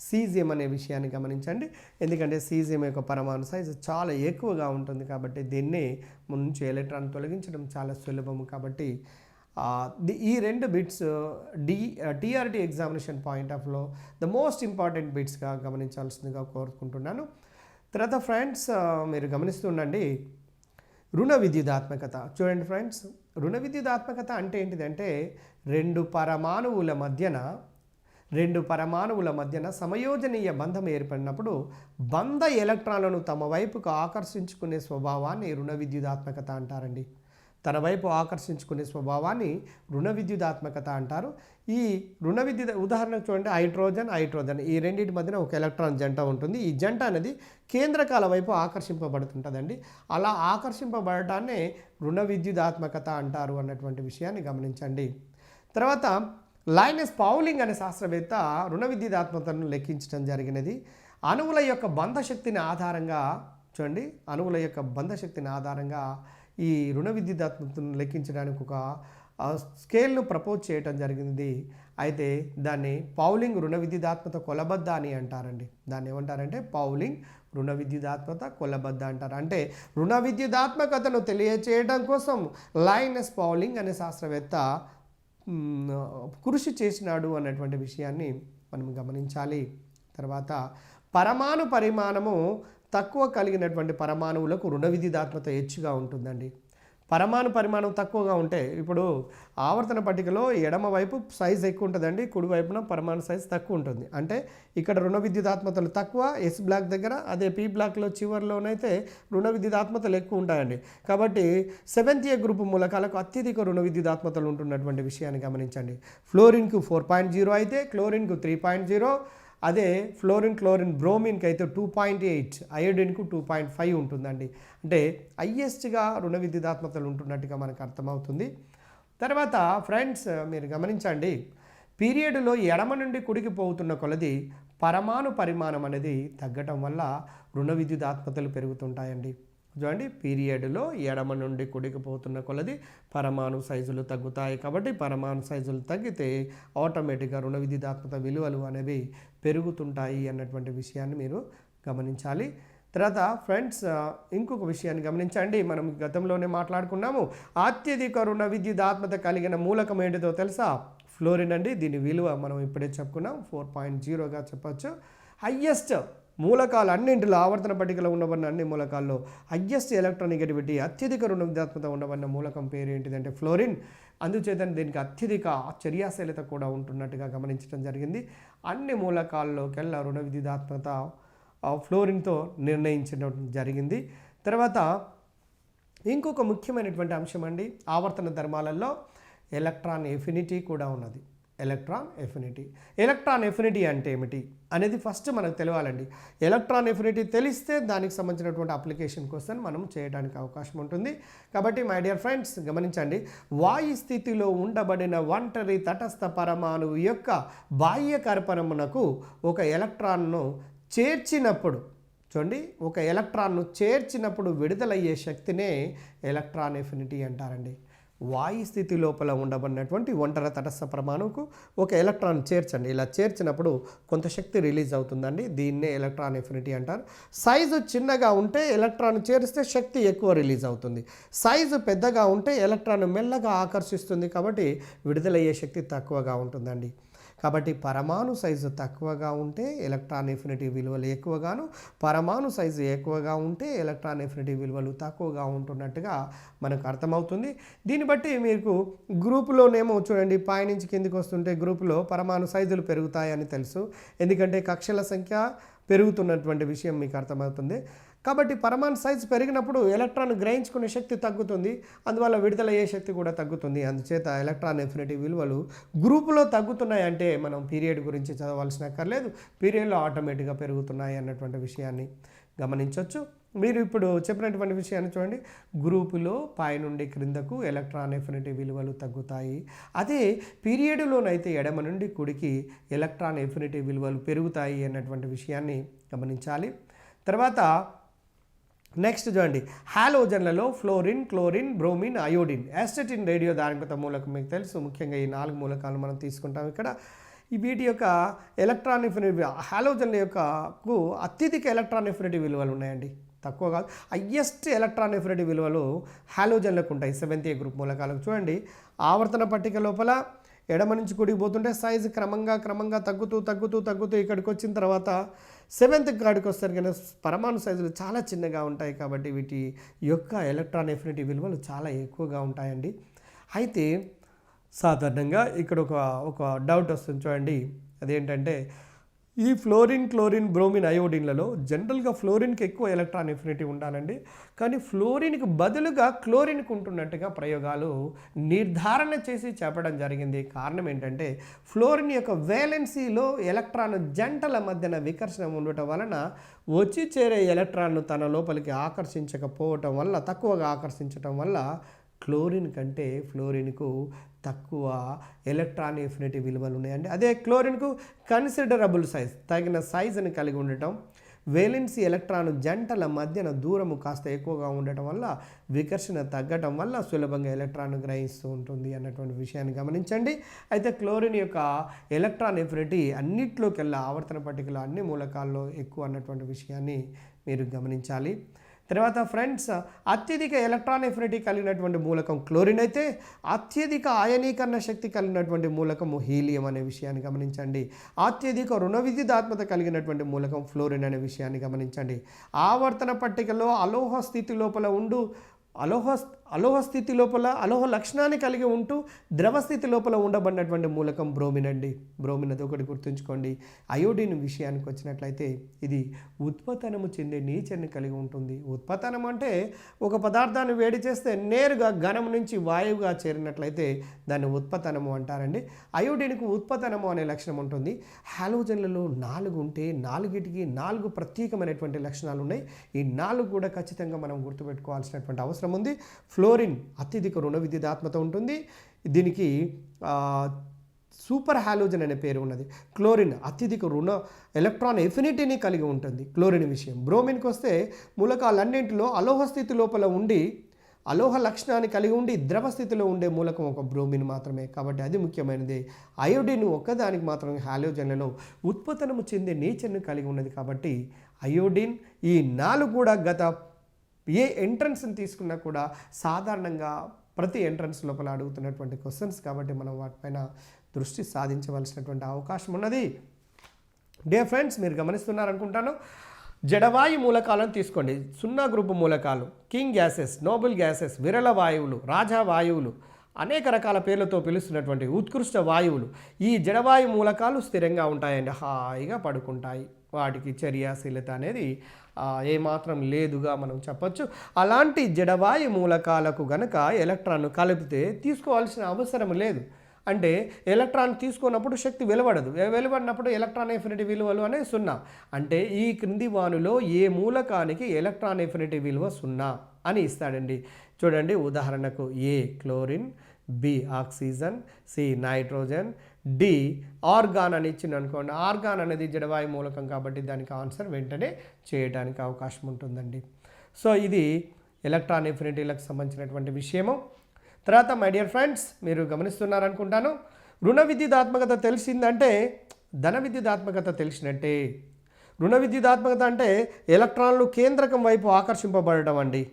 సీజియం అనే విషయాన్ని గమనించండి. ఎందుకంటే సీజియం యొక్క పరమాణు సైజు చాలా ఎక్కువగా ఉంటుంది కాబట్టి దీన్ని నుంచి ఎలక్ట్రాన్ తొలగించడం చాలా సులభము. కాబట్టి ఈ రెండు bits TRT examination point of లో ద మోస్ట్ ఇంపార్టెంట్ బిట్స్గా గమనించాల్సిందిగా కోరుకుంటున్నాను. తర్వాత ఫ్రెండ్స్ మీరు గమనిస్తుండండి, రుణ విద్యుదాత్మకత. చూడండి ఫ్రెండ్స్, రుణ విద్యుదాత్మకత అంటే ఏంటిదంటే రెండు పరమాణువుల మధ్యన సమయోజనీయ బంధం ఏర్పడినప్పుడు బంధ ఎలక్ట్రాన్లను తమ వైపుకు ఆకర్షించుకునే స్వభావాన్ని రుణ విద్యుదాత్మకత అంటారండి. తన వైపు ఆకర్షించుకునే స్వభావాన్ని రుణ విద్యుదాత్మకత అంటారు. ఈ రుణ విద్యుత్ ఉదాహరణకు చూడండి, హైడ్రోజన్ ఈ రెండింటి మధ్యన ఒక ఎలక్ట్రాన్ జంట ఉంటుంది. ఈ జంట అనేది కేంద్రకాల వైపు ఆకర్షింపబడుతుంటుందండి. అలా ఆకర్షింపబడటాన్నే రుణ విద్యుదాత్మకత అంటారు అన్నటువంటి విషయాన్ని గమనించండి. తర్వాత లైనస్ పౌలింగ్ అనే శాస్త్రవేత్త రుణ విద్యుదాత్మకతను లెక్కించడం జరిగినది. అణువుల యొక్క బంధశక్తిని ఆధారంగా ఈ రుణ విద్యుదాత్మకతను లెక్కించడానికి ఒక స్కేల్ను ప్రపోజ్ చేయటం జరిగింది. అయితే దాన్ని పౌలింగ్ రుణ విద్యుదాత్మక కొలబద్ద అని అంటారండి. దాన్ని ఏమంటారంటే పౌలింగ్ రుణ విద్యుదాత్మక కొలబద్ద అంటారు. అంటే రుణ విద్యుదాత్మకతను తెలియచేయడం కోసం లైనస్ పౌలింగ్ అనే శాస్త్రవేత్త కృషి చేసినాడు అన్నటువంటి విషయాన్ని మనం గమనించాలి. తర్వాత పరమాణు పరిమాణము తక్కువ కలిగినటువంటి పరమాణువులకు రుణ విద్యుదాత్మకత హెచ్చుగా ఉంటుందండి. పరమాణు పరిమాణం తక్కువగా ఉంటే, ఇప్పుడు ఆవర్తన పట్టికలో ఎడమ వైపు సైజ్ ఎక్కువ ఉంటుందండి, కుడి వైపున పరమాణు సైజ్ తక్కువ ఉంటుంది. అంటే ఇక్కడ రుణ విద్యుదాత్మకతలు తక్కువ ఎస్ బ్లాక్ దగ్గర, అదే పి బ్లాక్లో చివరిలోనైతే రుణ విద్యుదాత్మకతలు ఎక్కువ ఉంటాయండి. కాబట్టి 7th A గ్రూపు మూలకాలకు అత్యధిక రుణ విద్యుదాత్మకతలు ఉంటున్నటువంటి విషయాన్ని గమనించండి. ఫ్లోరిన్కు 4.0 అయితే క్లోరిన్కు 3.0, అదే క్లోరిన్ బ్రోమిన్కి అయితే 2.8, అయోడిన్కు 2.5 ఉంటుందండి. అంటే హైయెస్ట్గా రుణ విద్యుదాత్మకతలు ఉంటున్నట్టుగా మనకు అర్థమవుతుంది. తర్వాత ఫ్రెండ్స్ మీరు గమనించండి, పీరియడ్లో ఎడమ నుండి కుడికి పోతున్న కొలది పరమాణు పరిమాణం అనేది తగ్గటం వల్ల రుణ విద్యుదాత్మకతలు పెరుగుతుంటాయండి. చూడండి, పీరియడ్లో ఎడమ నుండి కుడికి పోతున్న కొలది పరమాణు సైజులు తగ్గుతాయి. కాబట్టి పరమాణు సైజులు తగ్గితే ఆటోమేటిక్గా రుణ విద్యుదాత్మక విలువలు అనేవి పెరుగుతుంటాయి అన్నటువంటి విషయాన్ని మీరు గమనించాలి. తర్వాత ఫ్రెండ్స్ ఇంకొక విషయాన్ని గమనించండి, మనం గతంలోనే మాట్లాడుకున్నాము. అత్యధిక రుణ విద్యుదాత్మకత కలిగిన మూలకం ఏంటిదో తెలుసా? ఫ్లోరిన్ అండి. దీని విలువ మనం ఇప్పుడే చెప్పుకున్నాం, 4.0గా చెప్పచ్చు. హయ్యెస్ట్ మూలకాలు అన్నింటిలో ఆవర్తన పట్టికలో ఉండబడిన అన్ని మూలకాల్లో హైయెస్ట్ ఎలక్ట్రోనెగటివిటీ అత్యధిక రుణ విధాత్మత ఉండబడిన మూలకం పేరు ఏంటిదంటే ఫ్లోరిన్. అందుచేత దీనికి అత్యధిక చర్యాశీలత కూడా ఉంటున్నట్టుగా గమనించడం జరిగింది. అన్ని మూలకాల్లోకెల్లా రుణ విధాత్మత ఫ్లోరిన్తో నిర్ణయించడం జరిగింది. తర్వాత ఇంకొక ముఖ్యమైనటువంటి అంశం అండి, ఆవర్తన ధర్మాలలో ఎలక్ట్రాన్ ఎఫినిటీ కూడా ఉన్నది. ఎలక్ట్రాన్ ఎఫినిటీ అంటే ఏమిటి అనేది ఫస్ట్ మనకు తెలియాలండి. ఎలక్ట్రాన్ ఎఫినిటీ తెలిస్తే దానికి సంబంధించినటువంటి అప్లికేషన్ కోసం మనం చేయడానికి అవకాశం ఉంటుంది. కాబట్టి మై డియర్ ఫ్రెండ్స్ గమనించండి, వాయు స్థితిలో ఉండబడిన ఒంటరి తటస్థ పరమాణువు యొక్క బాహ్య కర్పణమునకు ఒక ఎలక్ట్రాన్ను చేర్చినప్పుడు, చూడండి, ఒక ఎలక్ట్రాన్ను చేర్చినప్పుడు విడుదలయ్యే శక్తినే ఎలక్ట్రాన్ ఎఫినిటీ అంటారండి. వాయు స్థితి లోపల ఉండబడినటువంటి ఒంటరి తటస్థ పరమాణువుకు ఒక ఎలక్ట్రాన్ చేర్చండి. ఇలా చేర్చినప్పుడు కొంత శక్తి రిలీజ్ అవుతుందండి. దీన్నే ఎలక్ట్రాన్ ఎఫినిటీ అంటారు. సైజు చిన్నగా ఉంటే ఎలక్ట్రాన్ చేరిస్తే శక్తి ఎక్కువ రిలీజ్ అవుతుంది. సైజు పెద్దగా ఉంటే ఎలక్ట్రాన్ మెల్లగా ఆకర్షిస్తుంది, కాబట్టి విడుదలయ్యే శక్తి తక్కువగా ఉంటుందండి. కాబట్టి పరమాణు సైజు తక్కువగా ఉంటే ఎలక్ట్రాన్ ఎఫినిటీ విలువలు ఎక్కువగాను, పరమాణు సైజు ఎక్కువగా ఉంటే ఎలక్ట్రాన్ ఎఫినిటీ విలువలు తక్కువగా ఉంటున్నట్టుగా మనకు అర్థమవుతుంది. దీన్ని బట్టి మీకు గ్రూపులోనేమో చూడండి, పైనుంచి కిందికి వస్తుంటే గ్రూపులో పరమాణు సైజులు పెరుగుతాయని తెలుసు. ఎందుకంటే కక్షల సంఖ్య పెరుగుతున్నటువంటి విషయం మీకు అర్థమవుతుంది. కాబట్టి పరమాణు సైజు పెరిగినప్పుడు ఎలక్ట్రాన్ గ్రహించుకునే శక్తి తగ్గుతుంది, అందువల్ల విడుదలయ్యే శక్తి కూడా తగ్గుతుంది. అందుచేత ఎలక్ట్రాన్ ఎఫినిటీ విలువలు గ్రూపులో తగ్గుతున్నాయి అంటే మనం పీరియడ్ గురించి చదవాల్సిన అక్కర్లేదు, పీరియడ్లో ఆటోమేటిక్గా పెరుగుతున్నాయి అన్నటువంటి విషయాన్ని గమనించవచ్చు. మీరు ఇప్పుడు చెప్పినటువంటి విషయాన్ని చూడండి, గ్రూపులో పై నుండి క్రిందకు ఎలక్ట్రాన్ ఎఫినిటీ విలువలు తగ్గుతాయి. అదే పీరియడ్లోనైతే ఎడమ నుండి కుడికి ఎలక్ట్రాన్ ఎఫినిటీ విలువలు పెరుగుతాయి అన్నటువంటి విషయాన్ని గమనించాలి. తర్వాత నెక్స్ట్ చూడండి, హాలోజన్లలో fluorine, chlorine, bromine, iodine, astatine, radio ధార్మికత మూలకం మీకు తెలుసు. ముఖ్యంగా ఈ 4 మూలకాలు మనం తీసుకుంటాం. ఇక్కడ వీటి యొక్క ఎలక్ట్రాన్ ఎఫినిటీ హాలోజన్ల యొక్కకు అత్యధిక ఎలక్ట్రాన్ ఎఫినిటీ విలువలు ఉన్నాయండి, తక్కువ కాదు. హైయెస్ట్ ఎలక్ట్రాన్ ఎఫినిటీ విలువలు హాలోజన్లకు ఉంటాయి, 7th గ్రూప్ మూలకాలకు. చూడండి, ఆవర్తన పట్టిక లోపల ఎడమ నుంచి కుడికి పోతుంటే సైజు క్రమంగా తగ్గుతూ ఇక్కడికి వచ్చిన తర్వాత 7th కాడికి వస్తారు కానీ పరమాణు సైజులు చాలా చిన్నగా ఉంటాయి. కాబట్టి వీటి యొక్క ఎలక్ట్రాన్ ఎఫినిటీ విలువలు చాలా ఎక్కువగా ఉంటాయండి. అయితే సాధారణంగా ఇక్కడ ఒక డౌట్ వస్తుంది చూడండి, అదేంటంటే ఈ ఫ్లోరిన్, క్లోరిన్, బ్రోమిన్, అయోడిన్లలో జనరల్గా ఫ్లోరిన్కి ఎక్కువ ఎలక్ట్రాన్ ఎఫినిటీ ఉండాలండి, కానీ ఫ్లోరిన్కి బదులుగా క్లోరిన్కి ఉంటున్నట్టుగా ప్రయోగాలు నిర్ధారణ చేసి చెప్పడం జరిగింది. కారణం ఏంటంటే ఫ్లోరిన్ యొక్క వేలెన్సీలో ఎలక్ట్రాన్ జంటల మధ్యన వికర్షణ ఉండటం వలన వచ్చి చేరే ఎలక్ట్రాన్ను తన లోపలికి ఆకర్షించకపోవటం వల్ల, తక్కువగా ఆకర్షించటం వల్ల క్లోరిన్ కంటే ఫ్లోరిన్కు తక్కువ ఎలక్ట్రాన్ ఎఫినిటీ విలువలు ఉన్నాయండి. అదే క్లోరిన్కు కన్సిడరబుల్ సైజ్, తగిన సైజుని కలిగి ఉండటం, వేలెన్సీ ఎలక్ట్రాన్ జంటల మధ్యన దూరము కాస్త ఎక్కువగా ఉండటం వల్ల వికర్షణ తగ్గటం వల్ల సులభంగా ఎలక్ట్రాన్ గ్రహిస్తూ ఉంటుంది అన్నటువంటి విషయాన్ని గమనించండి. అయితే క్లోరిన్ యొక్క ఎలక్ట్రాన్ ఎఫినిటీ అన్నిట్లోకెల్లా ఆవర్తన పట్టికలో అన్ని మూలకాల్లో ఎక్కువ అన్నటువంటి విషయాన్ని మీరు గమనించాలి. తర్వాత ఫ్రెండ్స్, అత్యధిక ఎలక్ట్రాన్ ఎఫినిటీ కలిగినటువంటి మూలకం క్లోరిన్ అయితే అత్యధిక ఆయనీకరణ శక్తి కలిగినటువంటి మూలకము హీలియం అనే విషయాన్ని గమనించండి. అత్యధిక రుణ విద్యుదాత్మత కలిగినటువంటి మూలకం ఫ్లోరిన్ అనే విషయాన్ని గమనించండి. ఆవర్తన పట్టికలో అలోహ స్థితి లోపల ఉండు అలోహ స్థితి లోపల అలోహ లక్షణాన్ని కలిగి ఉంటూ ద్రవ స్థితి లోపల ఉండబడినటువంటి మూలకం బ్రోమిన్ అండి. బ్రోమిన్ అది ఒకటి గుర్తుంచుకోండి. అయోడిన్ విషయానికి వచ్చినట్లయితే ఇది ఉత్పతనము చెందే నేచర్ని కలిగి ఉంటుంది. ఉత్పతనం అంటే ఒక పదార్థాన్ని వేడి చేస్తే నేరుగా ఘనం నుంచి వాయువుగా చేరినట్లయితే దాన్ని ఉత్పతనము అంటారండి. అయోడిన్కు ఉత్పతనము అనే లక్షణం ఉంటుంది. హాలోజన్లలో 4 ఉంటే 4టికి 4 ప్రత్యేకమైనటువంటి లక్షణాలు ఉన్నాయి. ఈ 4 కూడా ఖచ్చితంగా మనం గుర్తుపెట్టుకోవాల్సినటువంటి అవసరం ఉంది. ఫ్లోరిన్ అత్యధిక రుణ విద్యుదాత్మత ఉంటుంది, దీనికి సూపర్ హాలోజన్ అనే పేరు ఉన్నది. క్లోరిన్ అత్యధిక రుణ ఎలక్ట్రాన్ ఎఫినిటీని కలిగి ఉంటుంది క్లోరిన్ విషయం. బ్రోమిన్కి వస్తే మూలకాలన్నింటిలో అలోహ స్థితి లోపల ఉండి అలోహ లక్షణాన్ని కలిగి ఉండి ద్రవ స్థితిలో ఉండే మూలకం ఒక బ్రోమిన్ మాత్రమే, కాబట్టి అది ముఖ్యమైనది. అయోడిన్ ఒక్కదానికి మాత్రమే హాలోజన్లలో ఉత్పతనము చెందే నేచర్ను కలిగి ఉన్నది. కాబట్టి అయోడిన్ ఈ 4 కూడా గత ఏ ఎంట్రన్స్ని తీసుకున్నా కూడా సాధారణంగా ప్రతి ఎంట్రన్స్ లోపల అడుగుతున్నటువంటి క్వశ్చన్స్, కాబట్టి మనం వాటిపైన దృష్టి సాధించవలసినటువంటి అవకాశం ఉన్నది. డియర్ ఫ్రెండ్స్, మీరు గమనిస్తున్నారనుకుంటాను. జడవాయు మూలకాలను తీసుకోండి. 0 గ్రూపు మూలకాలు, కింగ్ గ్యాసెస్, నోబుల్ గ్యాసెస్, విరళ వాయువులు, రాజా వాయువులు, అనేక రకాల పేర్లతో పిలుస్తున్నటువంటి ఉత్కృష్ట వాయువులు. ఈ జడవాయు మూలకాలు స్థిరంగా ఉంటాయండి, హాయిగా పడుకుంటాయి. వాటికి చర్యాశీలత అనేది ఏమాత్రం లేదుగా మనం చెప్పొచ్చు. అలాంటి జడవాయు మూలకాలకు గనక ఎలక్ట్రాన్ను కలిపితే తీసుకోవాల్సిన అవసరం లేదు. అంటే ఎలక్ట్రాన్ తీసుకున్నప్పుడు శక్తి వెలువడినప్పుడు ఎలక్ట్రాన్ ఎఫినిటీ విలువలు అనేవి 0. అంటే ఈ క్రింది వానులో ఏ మూలకానికి ఎలక్ట్రాన్ ఎఫినిటీ విలువ 0 అని ఇస్తాడండి. చూడండి, ఉదాహరణకు A chlorine, B oxygen, C nitrogen, D argon అని ఇచ్చింది అనుకోండి. ఆర్గాన్ అనేది జడవాయు మూలకం కాబట్టి దానికి ఆన్సర్ వెంటనే చేయడానికి అవకాశం ఉంటుందండి. సో ఇది ఎలక్ట్రాన్ ఎఫినిటీలకు సంబంధించినటువంటి విషయము. తర్వాత మై డియర్ ఫ్రెండ్స్, మీరు గమనిస్తున్నారనుకుంటాను, రుణ విద్యుదాత్మకత తెలిసిందంటే ధన విద్యుదాత్మకత తెలిసినట్టే. రుణ విద్యుదాత్మకత అంటే ఎలక్ట్రాన్లు కేంద్రకం వైపు ఆకర్షింపబడడం అండి.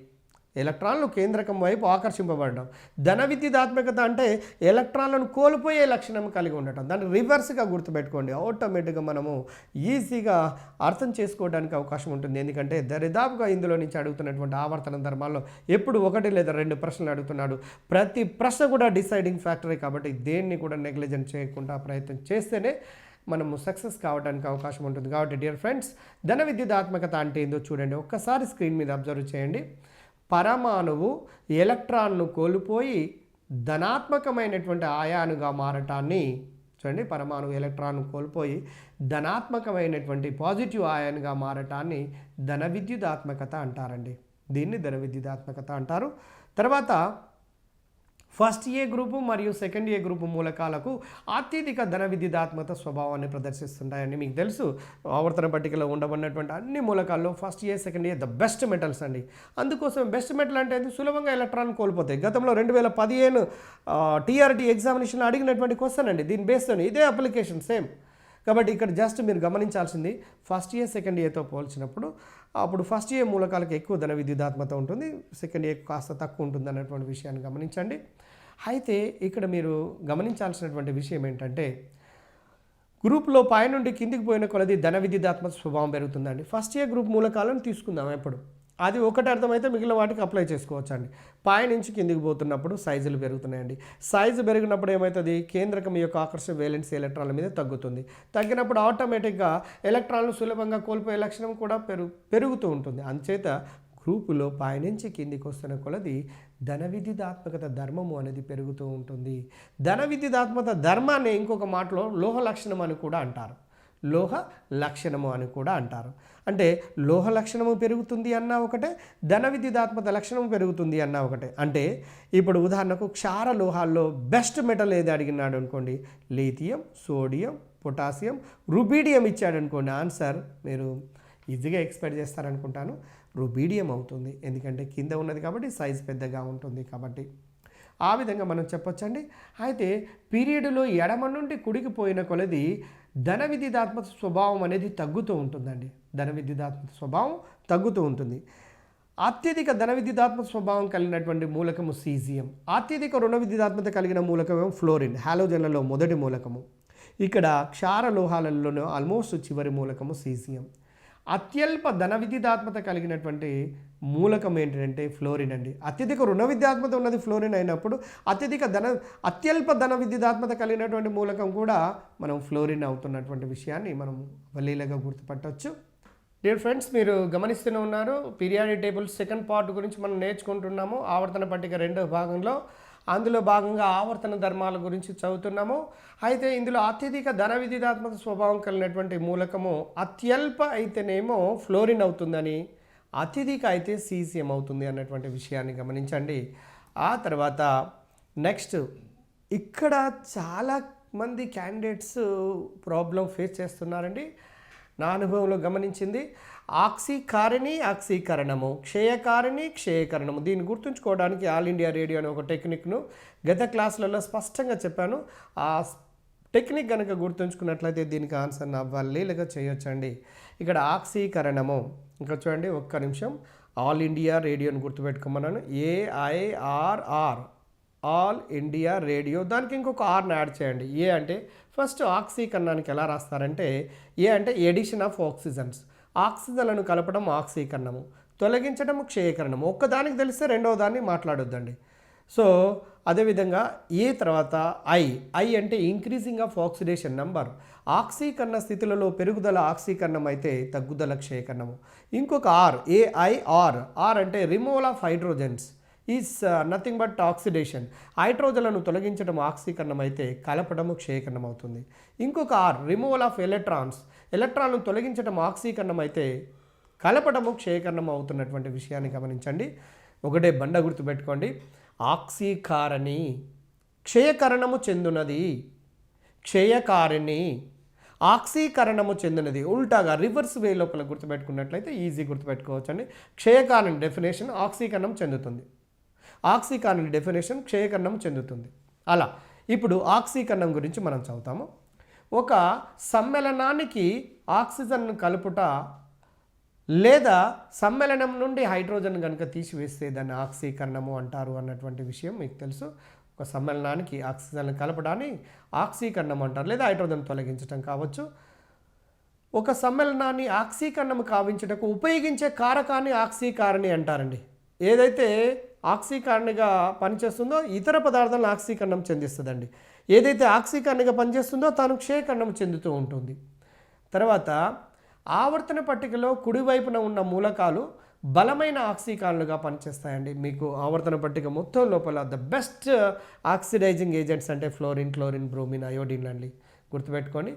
ఎలక్ట్రాన్లు కేంద్రకం వైపు ఆకర్షింపబడడం. ధన విద్యుదాత్మకత అంటే ఎలక్ట్రాన్లను కోల్పోయే లక్షణం కలిగి ఉండటం. దాన్ని రివర్స్గా గుర్తుపెట్టుకోండి. ఆటోమేటిక్గా మనము ఈజీగా అర్థం చేసుకోవడానికి అవకాశం ఉంటుంది. ఎందుకంటే దరిదాపుగా ఇందులో నుంచి అడుగుతున్నటువంటి ఆవర్తన ధర్మాల్లో ఎప్పుడు 1 లేదా 2 ప్రశ్నలు అడుగుతున్నాడు. ప్రతి ప్రశ్న కూడా డిసైడింగ్ ఫ్యాక్టరే కాబట్టి దేన్ని కూడా నెగ్లిజెంట్ చేయకుండా ప్రయత్నం చేస్తేనే మనము సక్సెస్ కావడానికి అవకాశం ఉంటుంది. కాబట్టి డియర్ ఫ్రెండ్స్, ధన విద్యుదాత్మకత అంటే ఏందో చూడండి. ఒక్కసారి స్క్రీన్ మీద అబ్జర్వ్ చేయండి. పరమాణువు ఎలక్ట్రాన్ను కోల్పోయి ధనాత్మకమైనటువంటి ఆయానుగా మారటాన్ని చూడండి. పరమాణువు ఎలక్ట్రాన్ను కోల్పోయి ధనాత్మకమైనటువంటి పాజిటివ్ ఆయాన్గా మారటాన్ని ధన విద్యుదాత్మకత అంటారండి. దీన్ని ధన విద్యుదాత్మకత అంటారు. తర్వాత ఫస్ట్ ఏ గ్రూపు మరియు సెకండ్ ఏ గ్రూపు మూలకాలకు అత్యధిక ధన విద్యుదాత్మక స్వభావాన్ని ప్రదర్శిస్తుంటాయని మీకు తెలుసు. ఆవర్తన పట్టికలో ఉండబడినటువంటి అన్ని మూలకాల్లో first A second A the best metals అండి. అందుకోసం బెస్ట్ మెటల్ అంటే సులభంగా ఎలక్ట్రాన్ కోల్పోతాయి. గతంలో 2015 TRT ఎగ్జామినేషన్లో అడిగినటువంటి క్వశ్చన్ అండి. దీని బేస్తో ఇదే అప్లికేషన్ సేమ్. కాబట్టి ఇక్కడ జస్ట్ మీరు గమనించాల్సింది ఫస్ట్ ఏ సెకండ్ ఏతో పోల్చినప్పుడు అప్పుడు ఫస్ట్ ఏ మూలకాలకు ఎక్కువ ధన విద్యుదాత్మకత ఉంటుంది, సెకండ్ ఏ కాస్త తక్కువ ఉంటుంది అన్నటువంటి విషయాన్ని గమనించండి. అయితే ఇక్కడ మీరు గమనించాల్సినటువంటి విషయం ఏంటంటే గ్రూప్లో పై నుండి కిందికి పోయిన కొలది ధన విద్యుదాత్మక స్వభావం పెరుగుతుందండి. ఫస్ట్ ఏ గ్రూప్ మూలకాలను తీసుకుందాం. ఎప్పుడు అది ఒకటి అర్థమైతే మిగిలిన వాటికి అప్లై చేసుకోవచ్చు అండి. పై నుంచి కిందికి పోతున్నప్పుడు సైజులు పెరుగుతున్నాయండి. సైజు పెరిగినప్పుడు ఏమవుతుంది? కేంద్రకం యొక్క ఆకర్షణ వేలెన్స్ ఎలక్ట్రాన్ల మీద తగ్గుతుంది. తగ్గినప్పుడు ఆటోమేటిక్గా ఎలక్ట్రాన్లు సులభంగా కోల్పోయే లక్షణం కూడా పెరుగుతూ ఉంటుంది. అందుచేత గ్రూపులో పైనుంచి కిందికి వస్తున్న కొలది ధన విద్యుదాత్మకత ధర్మము అనేది పెరుగుతూ ఉంటుంది. ధన విద్యుదాత్మకత ధర్మాన్ని ఇంకొక మాటలో లోహ లక్షణం అని కూడా అంటారు. లోహ లక్షణము అని కూడా అంటారు. అంటే లోహ లక్షణము పెరుగుతుంది అన్నా ఒకటే, ధన విద్యుదాత్మక లక్షణము పెరుగుతుంది అన్నా ఒకటే. అంటే ఇప్పుడు ఉదాహరణకు క్షార లోహాల్లో బెస్ట్ మెటల్ ఏది అడిగినాడు అనుకోండి, లిథియం, సోడియం, పొటాషియం, రుబీడియం ఇచ్చాడు అనుకోండి, ఆన్సర్ మీరు ఈజీగా ఎక్స్పెక్ట్ చేస్తారనుకుంటాను, రుబీడియం అవుతుంది. ఎందుకంటే కింద ఉన్నది కాబట్టి సైజ్ పెద్దగా ఉంటుంది కాబట్టి. ఆ విధంగా మనం చెప్పొచ్చండి. అయితే పీరియడ్లో ఎడమ నుండి కుడికి పోయిన కొలది ధన విద్యుదాత్మక స్వభావం అనేది తగ్గుతూ ఉంటుందండి. ధన విద్యుదాత్మక స్వభావం తగ్గుతూ ఉంటుంది. అత్యధిక ధన విద్యుదాత్మక స్వభావం కలిగినటువంటి మూలకము సీజియం. అత్యధిక రుణ విద్యుదాత్మకత కలిగిన మూలకము ఫ్లోరిన్, హాలోజన్లలో మొదటి మూలకము. ఇక్కడ క్షార లోహాలలోనూ ఆల్మోస్ట్ చివరి మూలకము సీజియం. అత్యల్ప ధన విద్యుదాత్మకత కలిగినటువంటి మూలకం ఏంటంటే ఫ్లోరిన్ అండి. అత్యధిక రుణ విద్యుదాత్మకత ఉన్నది ఫ్లోరిన్ అయినప్పుడు అత్యల్ప ధన విద్యుదాత్మకత కలిగినటువంటి మూలకం కూడా మనం ఫ్లోరిన్ అవుతున్నటువంటి విషయాన్ని మనం వలీలగా గుర్తుపట్టవచ్చు. డియర్ ఫ్రెండ్స్, మీరు గమనిస్తూనే ఉన్నారు, పీరియాడిక్ టేబుల్ సెకండ్ పార్ట్ గురించి మనం నేర్చుకుంటున్నాము. ఆవర్తన పట్టిక 2వ భాగంలో అందులో భాగంగా ఆవర్తన ధర్మాల గురించి చదువుతున్నాము. అయితే ఇందులో అత్యధిక ధన విద్యుదాత్మక స్వభావం కలిగినటువంటి మూలకము అత్యల్ప అయితేనేమో ఫ్లోరిన్ అవుతుందని, అత్యధిక అయితే సీజియం అవుతుంది అన్నటువంటి విషయాన్ని గమనించండి. ఆ తర్వాత నెక్స్ట్ ఇక్కడ చాలా మంది క్యాండిడేట్స్ ప్రాబ్లం ఫేస్ చేస్తున్నారండి. నా అనుభవంలో గమనించింది ఆక్సీకారిణి ఆక్సీకరణము, క్షయకారిణి క్షయకరణము. దీన్ని గుర్తుంచుకోవడానికి ఆల్ ఇండియా రేడియో అనే ఒక టెక్నిక్ను గత క్లాసులలో స్పష్టంగా చెప్పాను. ఆ టెక్నిక్ కనుక గుర్తుంచుకున్నట్లయితే దీనికి ఆన్సర్ అవ్వలేలుగా చేయొచ్చండి. ఇక్కడ ఆక్సీకరణము, ఇంకా చూడండి ఒక్క నిమిషం, ఆల్ ఇండియా రేడియోని గుర్తుపెట్టుకోమన్నాను. AIRR ఆల్ ఇండియా రేడియో, దానికి ఇంకొక ఆర్ని యాడ్ చేయండి. ఏ అంటే ఫస్ట్ ఆక్సీకరణానికి ఎలా రాస్తారంటే, ఏ అంటే ఎడిషన్ ఆఫ్ ఆక్సిజన్స్, ఆక్సిజన్లను కలపడం ఆక్సీకరణము, తొలగించడం క్షయకరణము. ఒక్కదానికి తెలిస్తే రెండవ దాన్ని మాట్లాడొద్దండి. సో అదేవిధంగా ఏ తర్వాత ఐ అంటే ఇంక్రీజింగ్ ఆఫ్ ఆక్సిడేషన్ నంబర్, ఆక్సీకరణ స్థితులలో పెరుగుదల ఆక్సీకరణం అయితే తగ్గుదల క్షయకరణము. ఇంకొక ఆర్ అంటే removal of hydrogens is nothing but oxidation, హైడ్రోజన్లను తొలగించడం ఆక్సీకరణం అయితే కలపడము క్షయకరణం అవుతుంది. ఇంకొక ఆర్ రిమూవల్ ఆఫ్ ఎలక్ట్రాన్లను తొలగించడం ఆక్సీకరణం అయితే కలపడము క్షయకరణం అవుతున్నటువంటి విషయాన్ని గమనించండి. ఒకటే బండ గుర్తుపెట్టుకోండి, ఆక్సీకారణి క్షయకరణము చెందునది, క్షయకారిణి ఆక్సీకరణము చెందినది. ఉల్టాగా రివర్స్ వే లోపల గుర్తుపెట్టుకున్నట్లయితే ఈజీ గుర్తుపెట్టుకోవచ్చండి. క్షయకారిణి డెఫినేషన్ ఆక్సీకరణం చెందుతుంది, ఆక్సీకరణి డెఫినేషన్ క్షయకరణం చెందుతుంది. అలా ఇప్పుడు ఆక్సీకరణం గురించి మనం చదువుతాము. ఒక సమ్మేళనానికి ఆక్సిజన్ను కలుపుట లేదా సమ్మేళనం నుండి హైడ్రోజన్ కనుక తీసివేస్తే దాన్ని ఆక్సీకరణము అంటారు అన్నటువంటి విషయం మీకు తెలుసు. ఒక సమ్మేళనానికి ఆక్సిజన్ కలపడాన్ని ఆక్సీకరణం అంటారు, లేదా హైడ్రోజన్ తొలగించడం కావచ్చు. ఒక సమ్మేళనాన్ని ఆక్సీకరణం కావించుటకు ఉపయోగించే కారకాన్ని ఆక్సీకారిణి అంటారండి. ఏదైతే ఆక్సీకారిణిగా పనిచేస్తుందో ఇతర పదార్థాలను ఆక్సీకరణం చెందిస్తుందండి. ఏదైతే ఆక్సీకారిణిగా పనిచేస్తుందో తాను క్షయకరణం చెందుతూ ఉంటుంది. తర్వాత ఆవర్తన పట్టికలో కుడివైపున ఉన్న మూలకాలు బలమైన ఆక్సీకరణలుగా పనిచేస్తాయండి. మీకు ఆవర్తన పట్టిక మొత్తం లోపల ద బెస్ట్ ఆక్సిడైజింగ్ ఏజెంట్స్ అంటే ఫ్లోరిన్, క్లోరిన్, బ్రోమిన్, అయోడిన్ అండి. గుర్తుపెట్టుకొని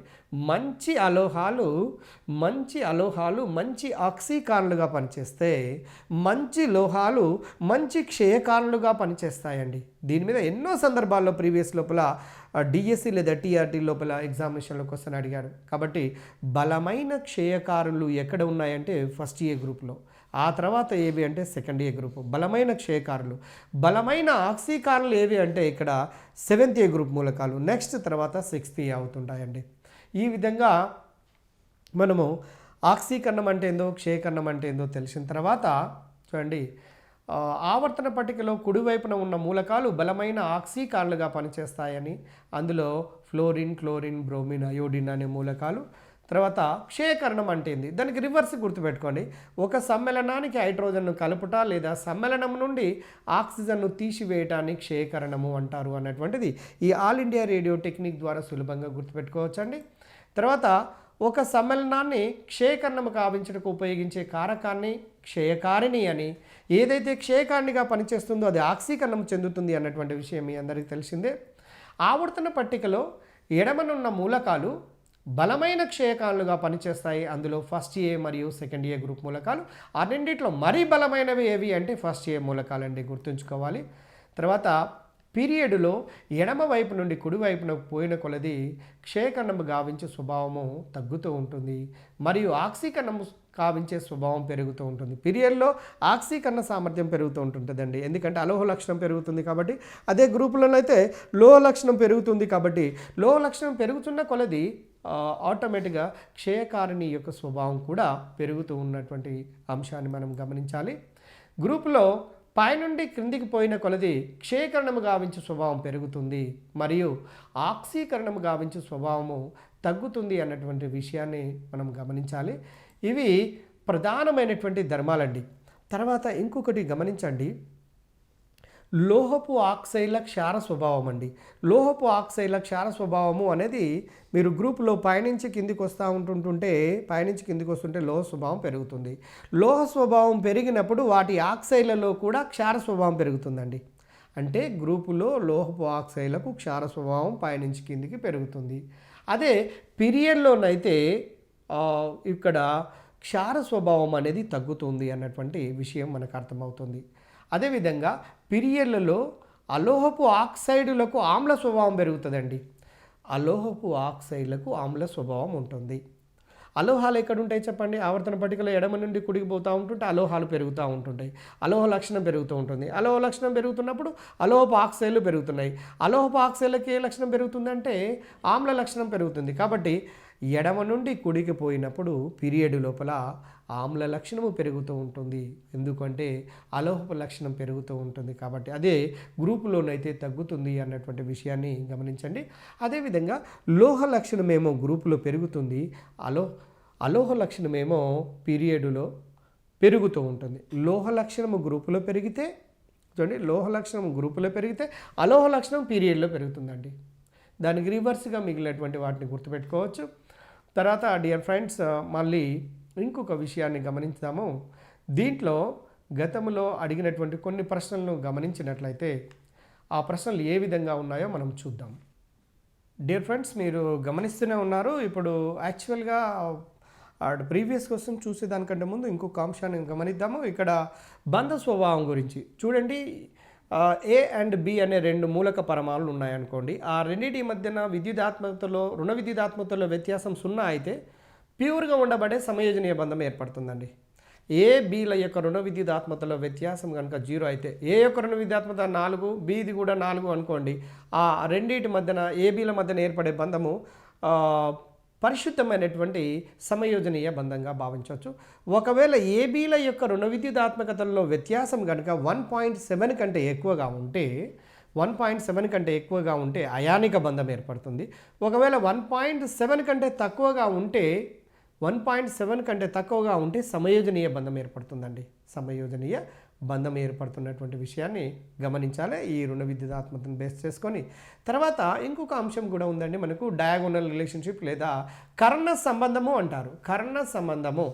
మంచి అలోహాలు మంచి ఆక్సీకారణలుగా పనిచేస్తే మంచి లోహాలు మంచి క్షయకారణలుగా పనిచేస్తాయండి. దీని మీద ఎన్నో సందర్భాల్లో ప్రీవియస్ లోపల డిఎస్సి లేదా టీఆర్టీ లోపల ఎగ్జామినేషన్లో క్వశ్చన్ అడిగాడు. కాబట్టి బలమైన క్షయకారులు ఎక్కడ ఉన్నాయంటే ఫస్ట్ ఏ గ్రూప్లో, ఆ తర్వాత ఏవి అంటే సెకండ్ ఏ గ్రూప్. బలమైన క్షయకారులు, బలమైన ఆక్సీకారణలు ఏవి అంటే ఇక్కడ 7th ఏ గ్రూప్ మూలకాలు, నెక్స్ట్ తర్వాత 6th ఏ అవుతుంటాయండి. ఈ విధంగా మనము ఆక్సీకరణం అంటే ఏందో, క్షయకరణం అంటే ఏందో తెలిసిన తర్వాత చూడండి, ఆవర్తన పట్టికలో కుడివైపున ఉన్న మూలకాలు బలమైన ఆక్సీకారణలుగా పనిచేస్తాయని, అందులో ఫ్లోరిన్, క్లోరిన్, బ్రోమిన్, అయోడిన్ అనే మూలకాలు. తర్వాత క్షయకరణం అంటే ఏంది, దానికి రివర్స్ గుర్తుపెట్టుకోండి. ఒక సమ్మేళనానికి హైడ్రోజన్ను కలుపుట లేదా సమ్మేళనం నుండి ఆక్సిజన్ను తీసివేయటాన్ని క్షయకరణము అంటారు అన్నటువంటిది ఈ ఆల్ ఇండియా రేడియో టెక్నిక్ ద్వారా సులభంగా గుర్తుపెట్టుకోవచ్చండి. తర్వాత ఒక సమ్మేళనాన్ని క్షయకరణము కావించడానికి ఉపయోగించే కారకాన్ని క్షయకారిణి అని, ఏదైతే క్షయకారిణిగా పనిచేస్తుందో అది ఆక్సీకరణం చెందుతుంది అన్నటువంటి విషయం మీ అందరికీ తెలిసిందే. ఆవర్తన పట్టికలో ఎడమనున్న మూలకాలు బలమైన క్షయకారణలుగా పనిచేస్తాయి. అందులో ఫస్ట్ ఏ మరియు సెకండ్ ఏ గ్రూప్ మూలకాలు. ఆ రెండిట్లో మరీ బలమైనవి ఏవి అంటే ఫస్ట్ ఏ మూలకాలండి, గుర్తుంచుకోవాలి. తర్వాత పీరియడ్లో ఎడమ వైపు నుండి కుడివైపున పోయిన కొలది క్షయకరణము గావించే స్వభావము తగ్గుతూ ఉంటుంది మరియు ఆక్సీకరణము కావించే స్వభావం పెరుగుతూ ఉంటుంది. పీరియడ్లో ఆక్సీకరణ సామర్థ్యం పెరుగుతూ ఉంటుందండి, ఎందుకంటే అలోహ లక్షణం పెరుగుతుంది కాబట్టి. అదే గ్రూపులలో అయితే లోహ లక్షణం పెరుగుతుంది కాబట్టి లోహ లక్షణం పెరుగుతున్న కొలది ఆటోమేటిక్గా క్షయకారిణి యొక్క స్వభావం కూడా పెరుగుతూ ఉన్నటువంటి అంశాన్ని మనం గమనించాలి. గ్రూపులో పైనుండి క్రిందికి పోయిన కొలది క్షయకరణము గావించే స్వభావం పెరుగుతుంది మరియు ఆక్సీకరణము గావించే స్వభావము తగ్గుతుంది అన్నటువంటి విషయాన్ని మనం గమనించాలి. ఇవి ప్రధానమైనటువంటి ధర్మాలండి. తర్వాత ఇంకొకటి గమనించండి, లోహపు ఆక్సైడ్ల క్షార స్వభావం అండి. లోహపు ఆక్సైడ్ల క్షార స్వభావము అనేది మీరు గ్రూప్లో పైనుంచి కిందికి వస్తుంటే లోహ స్వభావం పెరుగుతుంది. లోహ స్వభావం పెరిగినప్పుడు వాటి ఆక్సైడ్లలో కూడా క్షార స్వభావం పెరుగుతుందండి. అంటే గ్రూపులో లోహపు ఆక్సైడ్లకు క్షార స్వభావం పైనుంచి కిందికి పెరుగుతుంది. అదే పీరియడ్లోనైతే ఇక్కడ క్షార స్వభావం అనేది తగ్గుతుంది అన్నటువంటి విషయం మనకు అర్థమవుతుంది. అదేవిధంగా పీరియడ్లలో అలోహపు ఆక్సైడులకు ఆమ్ల స్వభావం పెరుగుతుందండి. అలోహపు ఆక్సైడ్లకు ఆమ్ల స్వభావం ఉంటుంది. అలోహాలు ఎక్కడ ఉంటాయి చెప్పండి? ఆవర్తన పట్టికలో ఎడమ నుండి కుడికి పోతూ ఉంటుంటే అలోహాలు పెరుగుతూ ఉంటుంటాయి. అలోహ లక్షణం పెరుగుతూ ఉంటుంది. అలోహ లక్షణం పెరుగుతున్నప్పుడు అలోహపు ఆక్సైడ్లు పెరుగుతున్నాయి. అలోహపు ఆక్సైడ్లకి ఏ లక్షణం పెరుగుతుందంటే ఆమ్ల లక్షణం పెరుగుతుంది. కాబట్టి ఎడమ నుండి కుడికి పోయినప్పుడు పీరియడ్ లోపల ఆమ్ల లక్షణము పెరుగుతూ ఉంటుంది. ఎందుకంటే అలోహపు లక్షణం పెరుగుతూ ఉంటుంది కాబట్టి అదే గ్రూపులోనైతే తగ్గుతుంది అన్నటువంటి విషయాన్ని గమనించండి. అదేవిధంగా లోహ లక్షణమేమో గ్రూపులో పెరుగుతుంది, అలోహ లక్షణమేమో పీరియడ్లో పెరుగుతూ ఉంటుంది. లోహ లక్షణము గ్రూపులో పెరిగితే చూడండి, లోహ లక్షణం గ్రూపులో పెరిగితే అలోహ లక్షణం పీరియడ్లో పెరుగుతుందండి. దానికి రివర్స్గా మిగిలినటువంటి వాటిని గుర్తుపెట్టుకోవచ్చు. తర్వాత డియర్ ఫ్రెండ్స్ మళ్ళీ ఇంకొక విషయాన్ని గమనించుదాము. దీంట్లో గతంలో అడిగినటువంటి కొన్ని ప్రశ్నలను గమనించినట్లయితే ఆ ప్రశ్నలు ఏ విధంగా ఉన్నాయో మనం చూద్దాం. డియర్ ఫ్రెండ్స్ మీరు గమనిస్తూనే ఉన్నారు. ఇప్పుడు యాక్చువల్గా ప్రీవియస్ క్వశ్చన్ చూసేదానికంటే ముందు ఇంకొక అంశాన్ని గమనిద్దాము. ఇక్కడ బంధ స్వభావం గురించి చూడండి. ఏ అండ్ బి అనే రెండు మూలక పరమాణులు ఉన్నాయనుకోండి. ఆ రెండింటి మధ్యన విద్యుదాత్మకతలో రుణ విద్యుదాత్మకతలో వ్యత్యాసం 0 అయితే ప్యూర్గా ఉండబడే సమయోజనీయ బంధం ఏర్పడుతుందండి. ఏ బీల యొక్క రుణ విద్యుదాత్మకతలో వ్యత్యాసం కనుక 0 అయితే, ఏ యొక్క రుణ విద్యుదాత్మకత 4, బీది కూడా 4 అనుకోండి, ఆ రెండింటి మధ్యన ఏబీల మధ్యన ఏర్పడే బంధము పరిశుద్ధమైనటువంటి సమయోజనీయ బంధంగా భావించవచ్చు. ఒకవేళ ఏబీల యొక్క రుణ విద్యుదాత్మకతల్లో వ్యత్యాసం కనుక 1.7 కంటే ఎక్కువగా ఉంటే 1.7 కంటే ఎక్కువగా ఉంటే అయానిక బంధం ఏర్పడుతుంది. ఒకవేళ 1.7 కంటే తక్కువగా ఉంటే 1.7 కంటే తక్కువగా ఉంటే సమయోజనీయ బంధం ఏర్పడుతుందండి. సమయోజనీయ బంధం ఏర్పడుతున్నటువంటి విషయాన్ని గమనించాలి ఈ రుణ విద్యుదాత్మకతను బేస్ చేసుకొని. తర్వాత ఇంకొక అంశం కూడా ఉందండి మనకు, డయాగోనల్ రిలేషన్షిప్ లేదా కర్ణ సంబంధము అంటారు. కర్ణ సంబంధము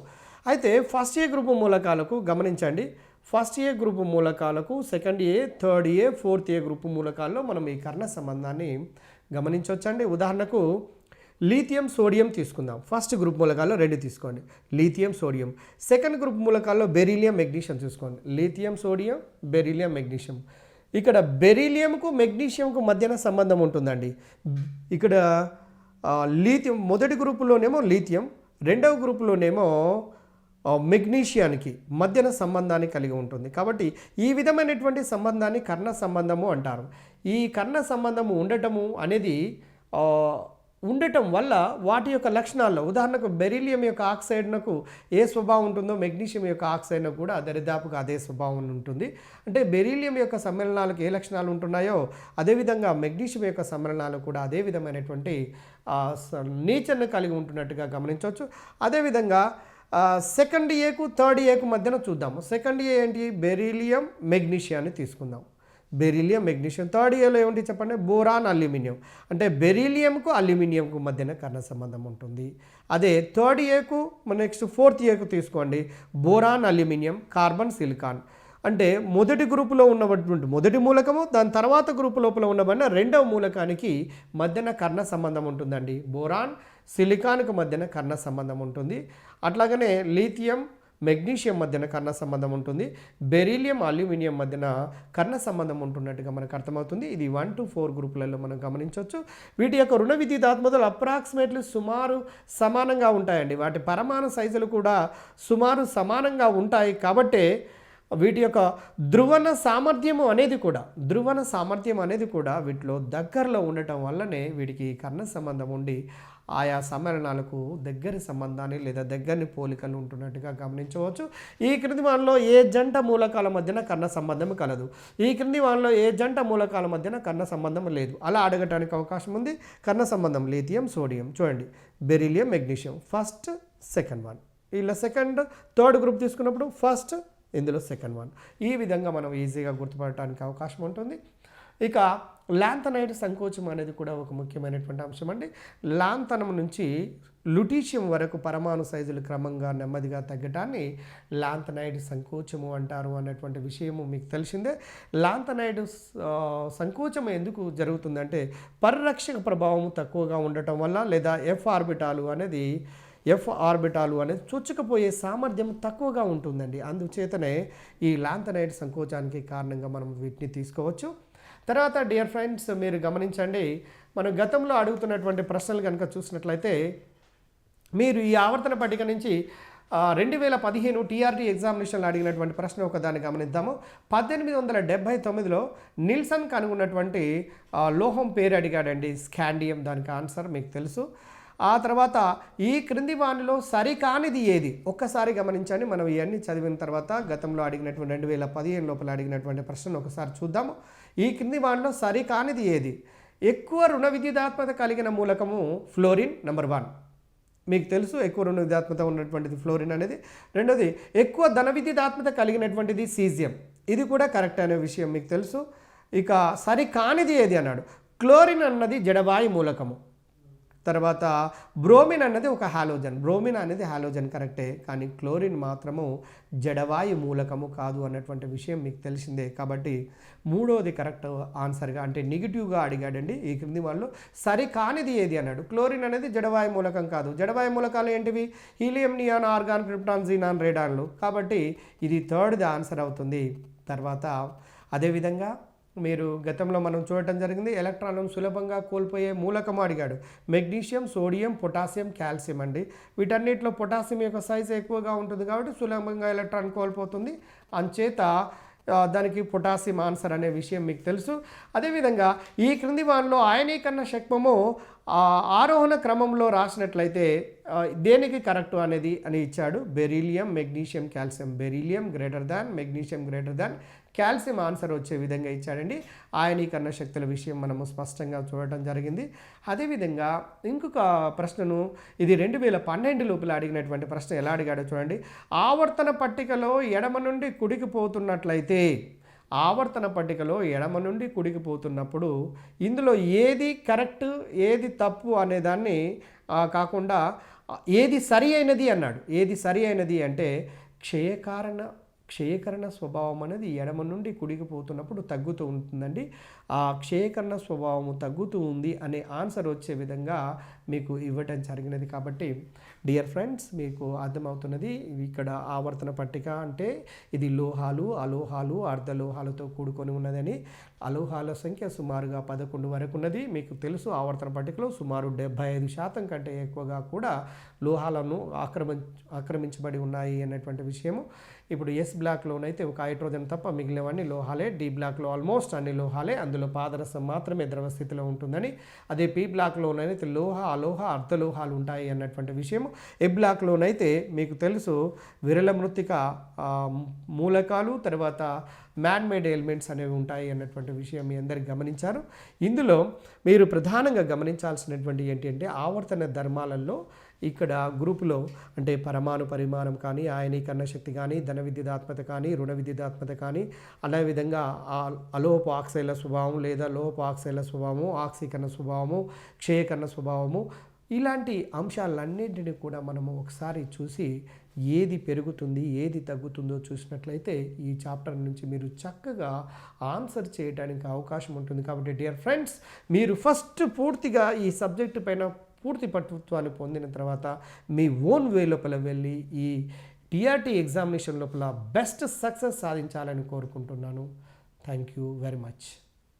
అయితే ఫస్ట్ ఏ గ్రూపు మూలకాలకు గమనించండి. ఫస్ట్ ఏ గ్రూపు మూలకాలకు, second A, third A, fourth A group మూలకాల్లో మనం ఈ కర్ణ సంబంధాన్ని గమనించవచ్చండి. ఉదాహరణకు లీథియం సోడియం తీసుకుందాం. ఫస్ట్ గ్రూప్ మూలకాల్లో 2 తీసుకోండి, లీథియం సోడియం. సెకండ్ గ్రూప్ మూలకాల్లో బెరీలియం మెగ్నీషియం తీసుకోండి, లీథియం సోడియం బెరీలియం మెగ్నీషియం. ఇక్కడ బెరీలియంకు మెగ్నీషియంకు మధ్యన సంబంధం ఉంటుందండి. ఇక్కడ లీథియం మొదటి గ్రూపులోనేమో లీథియం, రెండవ గ్రూపులోనేమో మెగ్నీషియానికి మధ్యన సంబంధాన్ని కలిగి ఉంటుంది. కాబట్టి ఈ విధమైనటువంటి సంబంధాన్ని కర్ణ సంబంధము అంటారు. ఈ కర్ణ సంబంధము ఉండటం వల్ల వాటి యొక్క లక్షణాల్లో ఉదాహరణకు బెరీలియం యొక్క ఆక్సైడ్నకు ఏ స్వభావం ఉంటుందో మెగ్నీషియం యొక్క ఆక్సైడ్నకు కూడా దరిదాపుగా అదే స్వభావం ఉంటుంది. అంటే బెరీలియం యొక్క సమ్మేళనాలకు ఏ లక్షణాలు ఉంటున్నాయో అదేవిధంగా మెగ్నీషియం యొక్క సమ్మేళనాలు కూడా అదే విధమైనటువంటి నేచర్ను కలిగి ఉంటున్నట్టుగా గమనించవచ్చు. అదేవిధంగా సెకండ్ ఏకు థర్డ్ ఏకు మధ్యన చూద్దాము. సెకండ్ ఏ ఏంటి? బెరీలియం మెగ్నీషియాన్ని తీసుకుందాం. Beryllium magnesium. థర్డ్ ఏలో ఏమిటి చెప్పండి? Boron aluminium. అంటే బెరీలియంకు అల్యూమినియంకు మధ్యన కర్ణ సంబంధం ఉంటుంది. అదే థర్డ్ ఏకు నెక్స్ట్ ఫోర్త్ ఏకు తీసుకోండి, బోరాన్ అల్యూమినియం కార్బన్ సిలికాన్. అంటే మొదటి గ్రూపులో ఉన్నటువంటి మొదటి మూలకము, దాని తర్వాత గ్రూపు లోపల ఉన్నబడిన రెండవ మూలకానికి మధ్యన కర్ణ సంబంధం ఉంటుందండి. బోరాన్ సిలికాన్కు మధ్యన కర్ణ సంబంధం ఉంటుంది. అట్లాగనే లీథియం మెగ్నీషియం మధ్యన కర్ణ సంబంధం ఉంటుంది. బెరీలియం అల్యూమినియం మధ్యన కర్ణ సంబంధం ఉంటున్నట్టుగా మనకు అర్థమవుతుంది. ఇది 1 to 4 గ్రూపులలో మనం గమనించవచ్చు. వీటి యొక్క రుణ విద్యుదాత్మకతలు అప్రాక్సిమేట్లీ సుమారు సమానంగా ఉంటాయండి. వాటి పరమాణు సైజులు కూడా సుమారు సమానంగా ఉంటాయి. కాబట్టే వీటి యొక్క ధ్రువణ సామర్థ్యం అనేది కూడా వీటిలో దగ్గరలో ఉండటం వల్లనే వీటికి కర్ణ సంబంధం ఉండి ఆయా సమ్మేళనాలకు దగ్గరి సంబంధాన్ని లేదా దగ్గరని పోలికలు ఉంటున్నట్టుగా గమనించవచ్చు. ఈ క్రింది వాటిలో ఏ జంట మూలకాల మధ్యన కర్ణ సంబంధం కలదు, ఈ క్రింది వాటిలో ఏ జంట మూలకాల మధ్యన కర్ణ సంబంధం లేదు, అలా అడగటానికి అవకాశం ఉంది. కర్ణ సంబంధం లీథియం సోడియం, చూడండి beryllium magnesium first second one, ఇలా సెకండ్ థర్డ్ గ్రూప్ తీసుకున్నప్పుడు ఫస్ట్, ఇందులో సెకండ్ వన్. ఈ విధంగా మనం ఈజీగా గుర్తుపడటానికి అవకాశం ఉంటుంది. ఇక లాంథనైడ్ సంకోచం అనేది కూడా ఒక ముఖ్యమైనటువంటి అంశం అండి. లాంథనం నుంచి లుటీషియం వరకు పరమాణు సైజులు క్రమంగా నెమ్మదిగా తగ్గటాన్ని లాంథనైడ్ సంకోచము అంటారు అన్నటువంటి విషయము మీకు తెలిసిందే. లాంథనైడ్ సంకోచం ఎందుకు జరుగుతుందంటే పరిరక్షక ప్రభావం తక్కువగా ఉండటం వల్ల, లేదా ఎఫ్ ఆర్బిటాలు అనేది చొచ్చుకుపోయే సామర్థ్యం తక్కువగా ఉంటుందండి. అందుచేతనే ఈ లాంథనైడ్ సంకోచానికి కారణంగా మనం వీటిని తీసుకోవచ్చు. తర్వాత డియర్ ఫ్రెండ్స్ మీరు గమనించండి, మనం గతంలో అడుగుతున్నటువంటి ప్రశ్నలు కనుక చూసినట్లయితే మీరు ఈ ఆవర్తన పట్టిక నుంచి 2015 టీఆర్టీ ఎగ్జామినేషన్లో అడిగినటువంటి ప్రశ్న ఒకదాన్ని గమనిద్దాము. 1879లో నిల్సన్ కనుగొన్నటువంటి లోహం పేరు అడిగాడండి, స్కాండియం. దానికి ఆన్సర్ మీకు తెలుసు. ఆ తర్వాత ఈ క్రింది వానిలో సరికానిది ఏది? ఒక్కసారి గమనించండి. మనం ఇవన్నీ చదివిన తర్వాత గతంలో అడిగినటువంటి 2015 లోపల అడిగినటువంటి ప్రశ్నను ఒకసారి చూద్దాము. ఈ క్రింది వానిలో సరికానిది ఏది? ఎక్కువ రుణ విద్యుదాత్మక కలిగిన మూలకము ఫ్లోరిన్ నెంబర్ 1. మీకు తెలుసు ఎక్కువ రుణ విద్యుదాత్మక ఉన్నటువంటిది ఫ్లోరిన్ అనేది. రెండోది ఎక్కువ ధన విద్యుదాత్మక కలిగినటువంటిది సీజియం. ఇది కూడా కరెక్ట్ అనే విషయం మీకు తెలుసు. ఇక సరికానిది ఏది అన్నాడు. క్లోరిన్ అన్నది జడవాయు మూలకము. తర్వాత బ్రోమిన్ అన్నది ఒక హాలోజన్. బ్రోమిన్ అనేది హాలోజన్ కరెక్టే, కానీ క్లోరిన్ మాత్రము జడవాయు మూలకము కాదు అన్నటువంటి విషయం మీకు తెలిసిందే. కాబట్టి మూడోది కరెక్ట్ ఆన్సర్గా అంటే నెగిటివ్గా అడిగాడండి. ఈ క్రింది వాళ్ళు సరికానిది ఏది అన్నాడు. క్లోరిన్ అనేది జడవాయు మూలకం కాదు. జడవాయు మూలకాలు ఏంటివి? Helium, neon, argon, krypton, xenon, రేడాన్లు. కాబట్టి ఇది థర్డ్ది ఆన్సర్ అవుతుంది. తర్వాత అదేవిధంగా మీరు గతంలో మనం చూడటం జరిగింది, ఎలక్ట్రాన్లను సులభంగా కోల్పోయే మూలకము అడిగాడు. మెగ్నీషియం, సోడియం, పొటాషియం, కాల్షియం అండి. వీటన్నిటిలో పొటాషియం యొక్క సైజు ఎక్కువగా ఉంటుంది కాబట్టి సులభంగా ఎలక్ట్రాన్ కోల్పోతుంది. అంచేత దానికి పొటాషియం ఆన్సర్ అనే విషయం మీకు తెలుసు. అదేవిధంగా ఈ క్రింది వానిలో ఆయనీకరణ శక్మము ఆరోహణ క్రమంలో రాసినట్లయితే దేనికి కరెక్ట్ అనేది అని ఇచ్చాడు. Beryllium, magnesium, calcium. Beryllium greater than, magnesium greater than, calcium answer వచ్చే విధంగా ఇచ్చాడండి. ఆయనీకరణ శక్తుల విషయం మనము స్పష్టంగా చూడటం జరిగింది. అదేవిధంగా ఇంకొక ప్రశ్నను, ఇది 2012 లోపల అడిగినటువంటి ప్రశ్న ఎలా అడిగాడో చూడండి. ఆవర్తన పట్టికలో ఎడమ నుండి కుడికి పోతున్నట్లయితే, ఆవర్తన పట్టికలో ఎడమ నుండి కుడికి పోతున్నప్పుడు ఇందులో ఏది కరెక్ట్ ఏది తప్పు అనేదాన్ని కాకుండా ఏది సరి అయినది అన్నాడు. ఏది సరి అయినది అంటే క్షయకరణ స్వభావం అనేది ఎడమ నుండి కుడికి పోతున్నప్పుడు తగ్గుతూ ఉంటుందండి. ఆ క్షయకరణ స్వభావము తగ్గుతూ ఉంది అనే ఆన్సర్ వచ్చే విధంగా మీకు ఇవ్వటం జరిగినది. కాబట్టి డియర్ ఫ్రెండ్స్, మీకు అర్థమవుతున్నది ఇక్కడ ఆవర్తన పట్టిక అంటే ఇది లోహాలు, అలోహాలు, అర్ధలోహాలతో కూడుకొని ఉన్నదని. అలోహాల సంఖ్య సుమారుగా 11 వరకు ఉన్నది. మీకు తెలుసు ఆవర్తన పట్టికలో సుమారు 75% కంటే ఎక్కువగా కూడా లోహాలను ఆక్రమించబడి ఉన్నాయి అన్నటువంటి విషయము. ఇప్పుడు ఎస్ బ్లాక్లోనైతే ఒక హైడ్రోజన్ తప్ప మిగిలినవన్నీ లోహాలే. డి బ్లాక్లో ఆల్మోస్ట్ అన్ని లోహాలే, అందులో పాదరసం మాత్రమే ద్రవ స్థితిలో ఉంటుందని. అదే పి బ్లాక్లోనైతే లోహ, అలోహ, అర్ధలోహాలు ఉంటాయి అన్నటువంటి విషయం. ఏ బ్లాక్లోనైతే మీకు తెలుసు విరళ మృత్తిక మూలకాలు, తర్వాత మ్యాన్మేడ్ ఎలిమెంట్స్ అనేవి ఉంటాయి అన్నటువంటి విషయం మీ అందరికి గమనించారు. ఇందులో మీరు ప్రధానంగా గమనించాల్సినటువంటి ఏంటి అంటే ఆవర్తన ధర్మాలలో ఇక్కడ గ్రూపులో అంటే పరమాణు పరిమాణం కానీ, ఆయనీకరణ శక్తి కానీ, ధన విద్యుదాత్మక కానీ, రుణ విద్యుదాత్మక కానీ, అదేవిధంగా అలోహపు ఆక్సైడ్ల స్వభావం లేదా లోహపు ఆక్సైడ్ల స్వభావము, ఆక్సీకరణ స్వభావము, క్షయకరణ స్వభావము, ఇలాంటి అంశాలన్నింటినీ కూడా మనము ఒకసారి చూసి ఏది పెరుగుతుంది ఏది తగ్గుతుందో చూసినట్లయితే ఈ చాప్టర్ నుంచి మీరు చక్కగా ఆన్సర్ చేయడానికి అవకాశం ఉంటుంది. కాబట్టి డియర్ ఫ్రెండ్స్, మీరు ఫస్ట్ పూర్తిగా ఈ సబ్జెక్టు పైన పూర్తి పట్టుత్వాన్ని పొందిన తర్వాత మీ ఓన్ వే లోపల వెళ్ళి ఈ టీఆర్టీ ఎగ్జామినేషన్ లోపల బెస్ట్ సక్సెస్ సాధించాలని కోరుకుంటున్నాను. Thank you very much.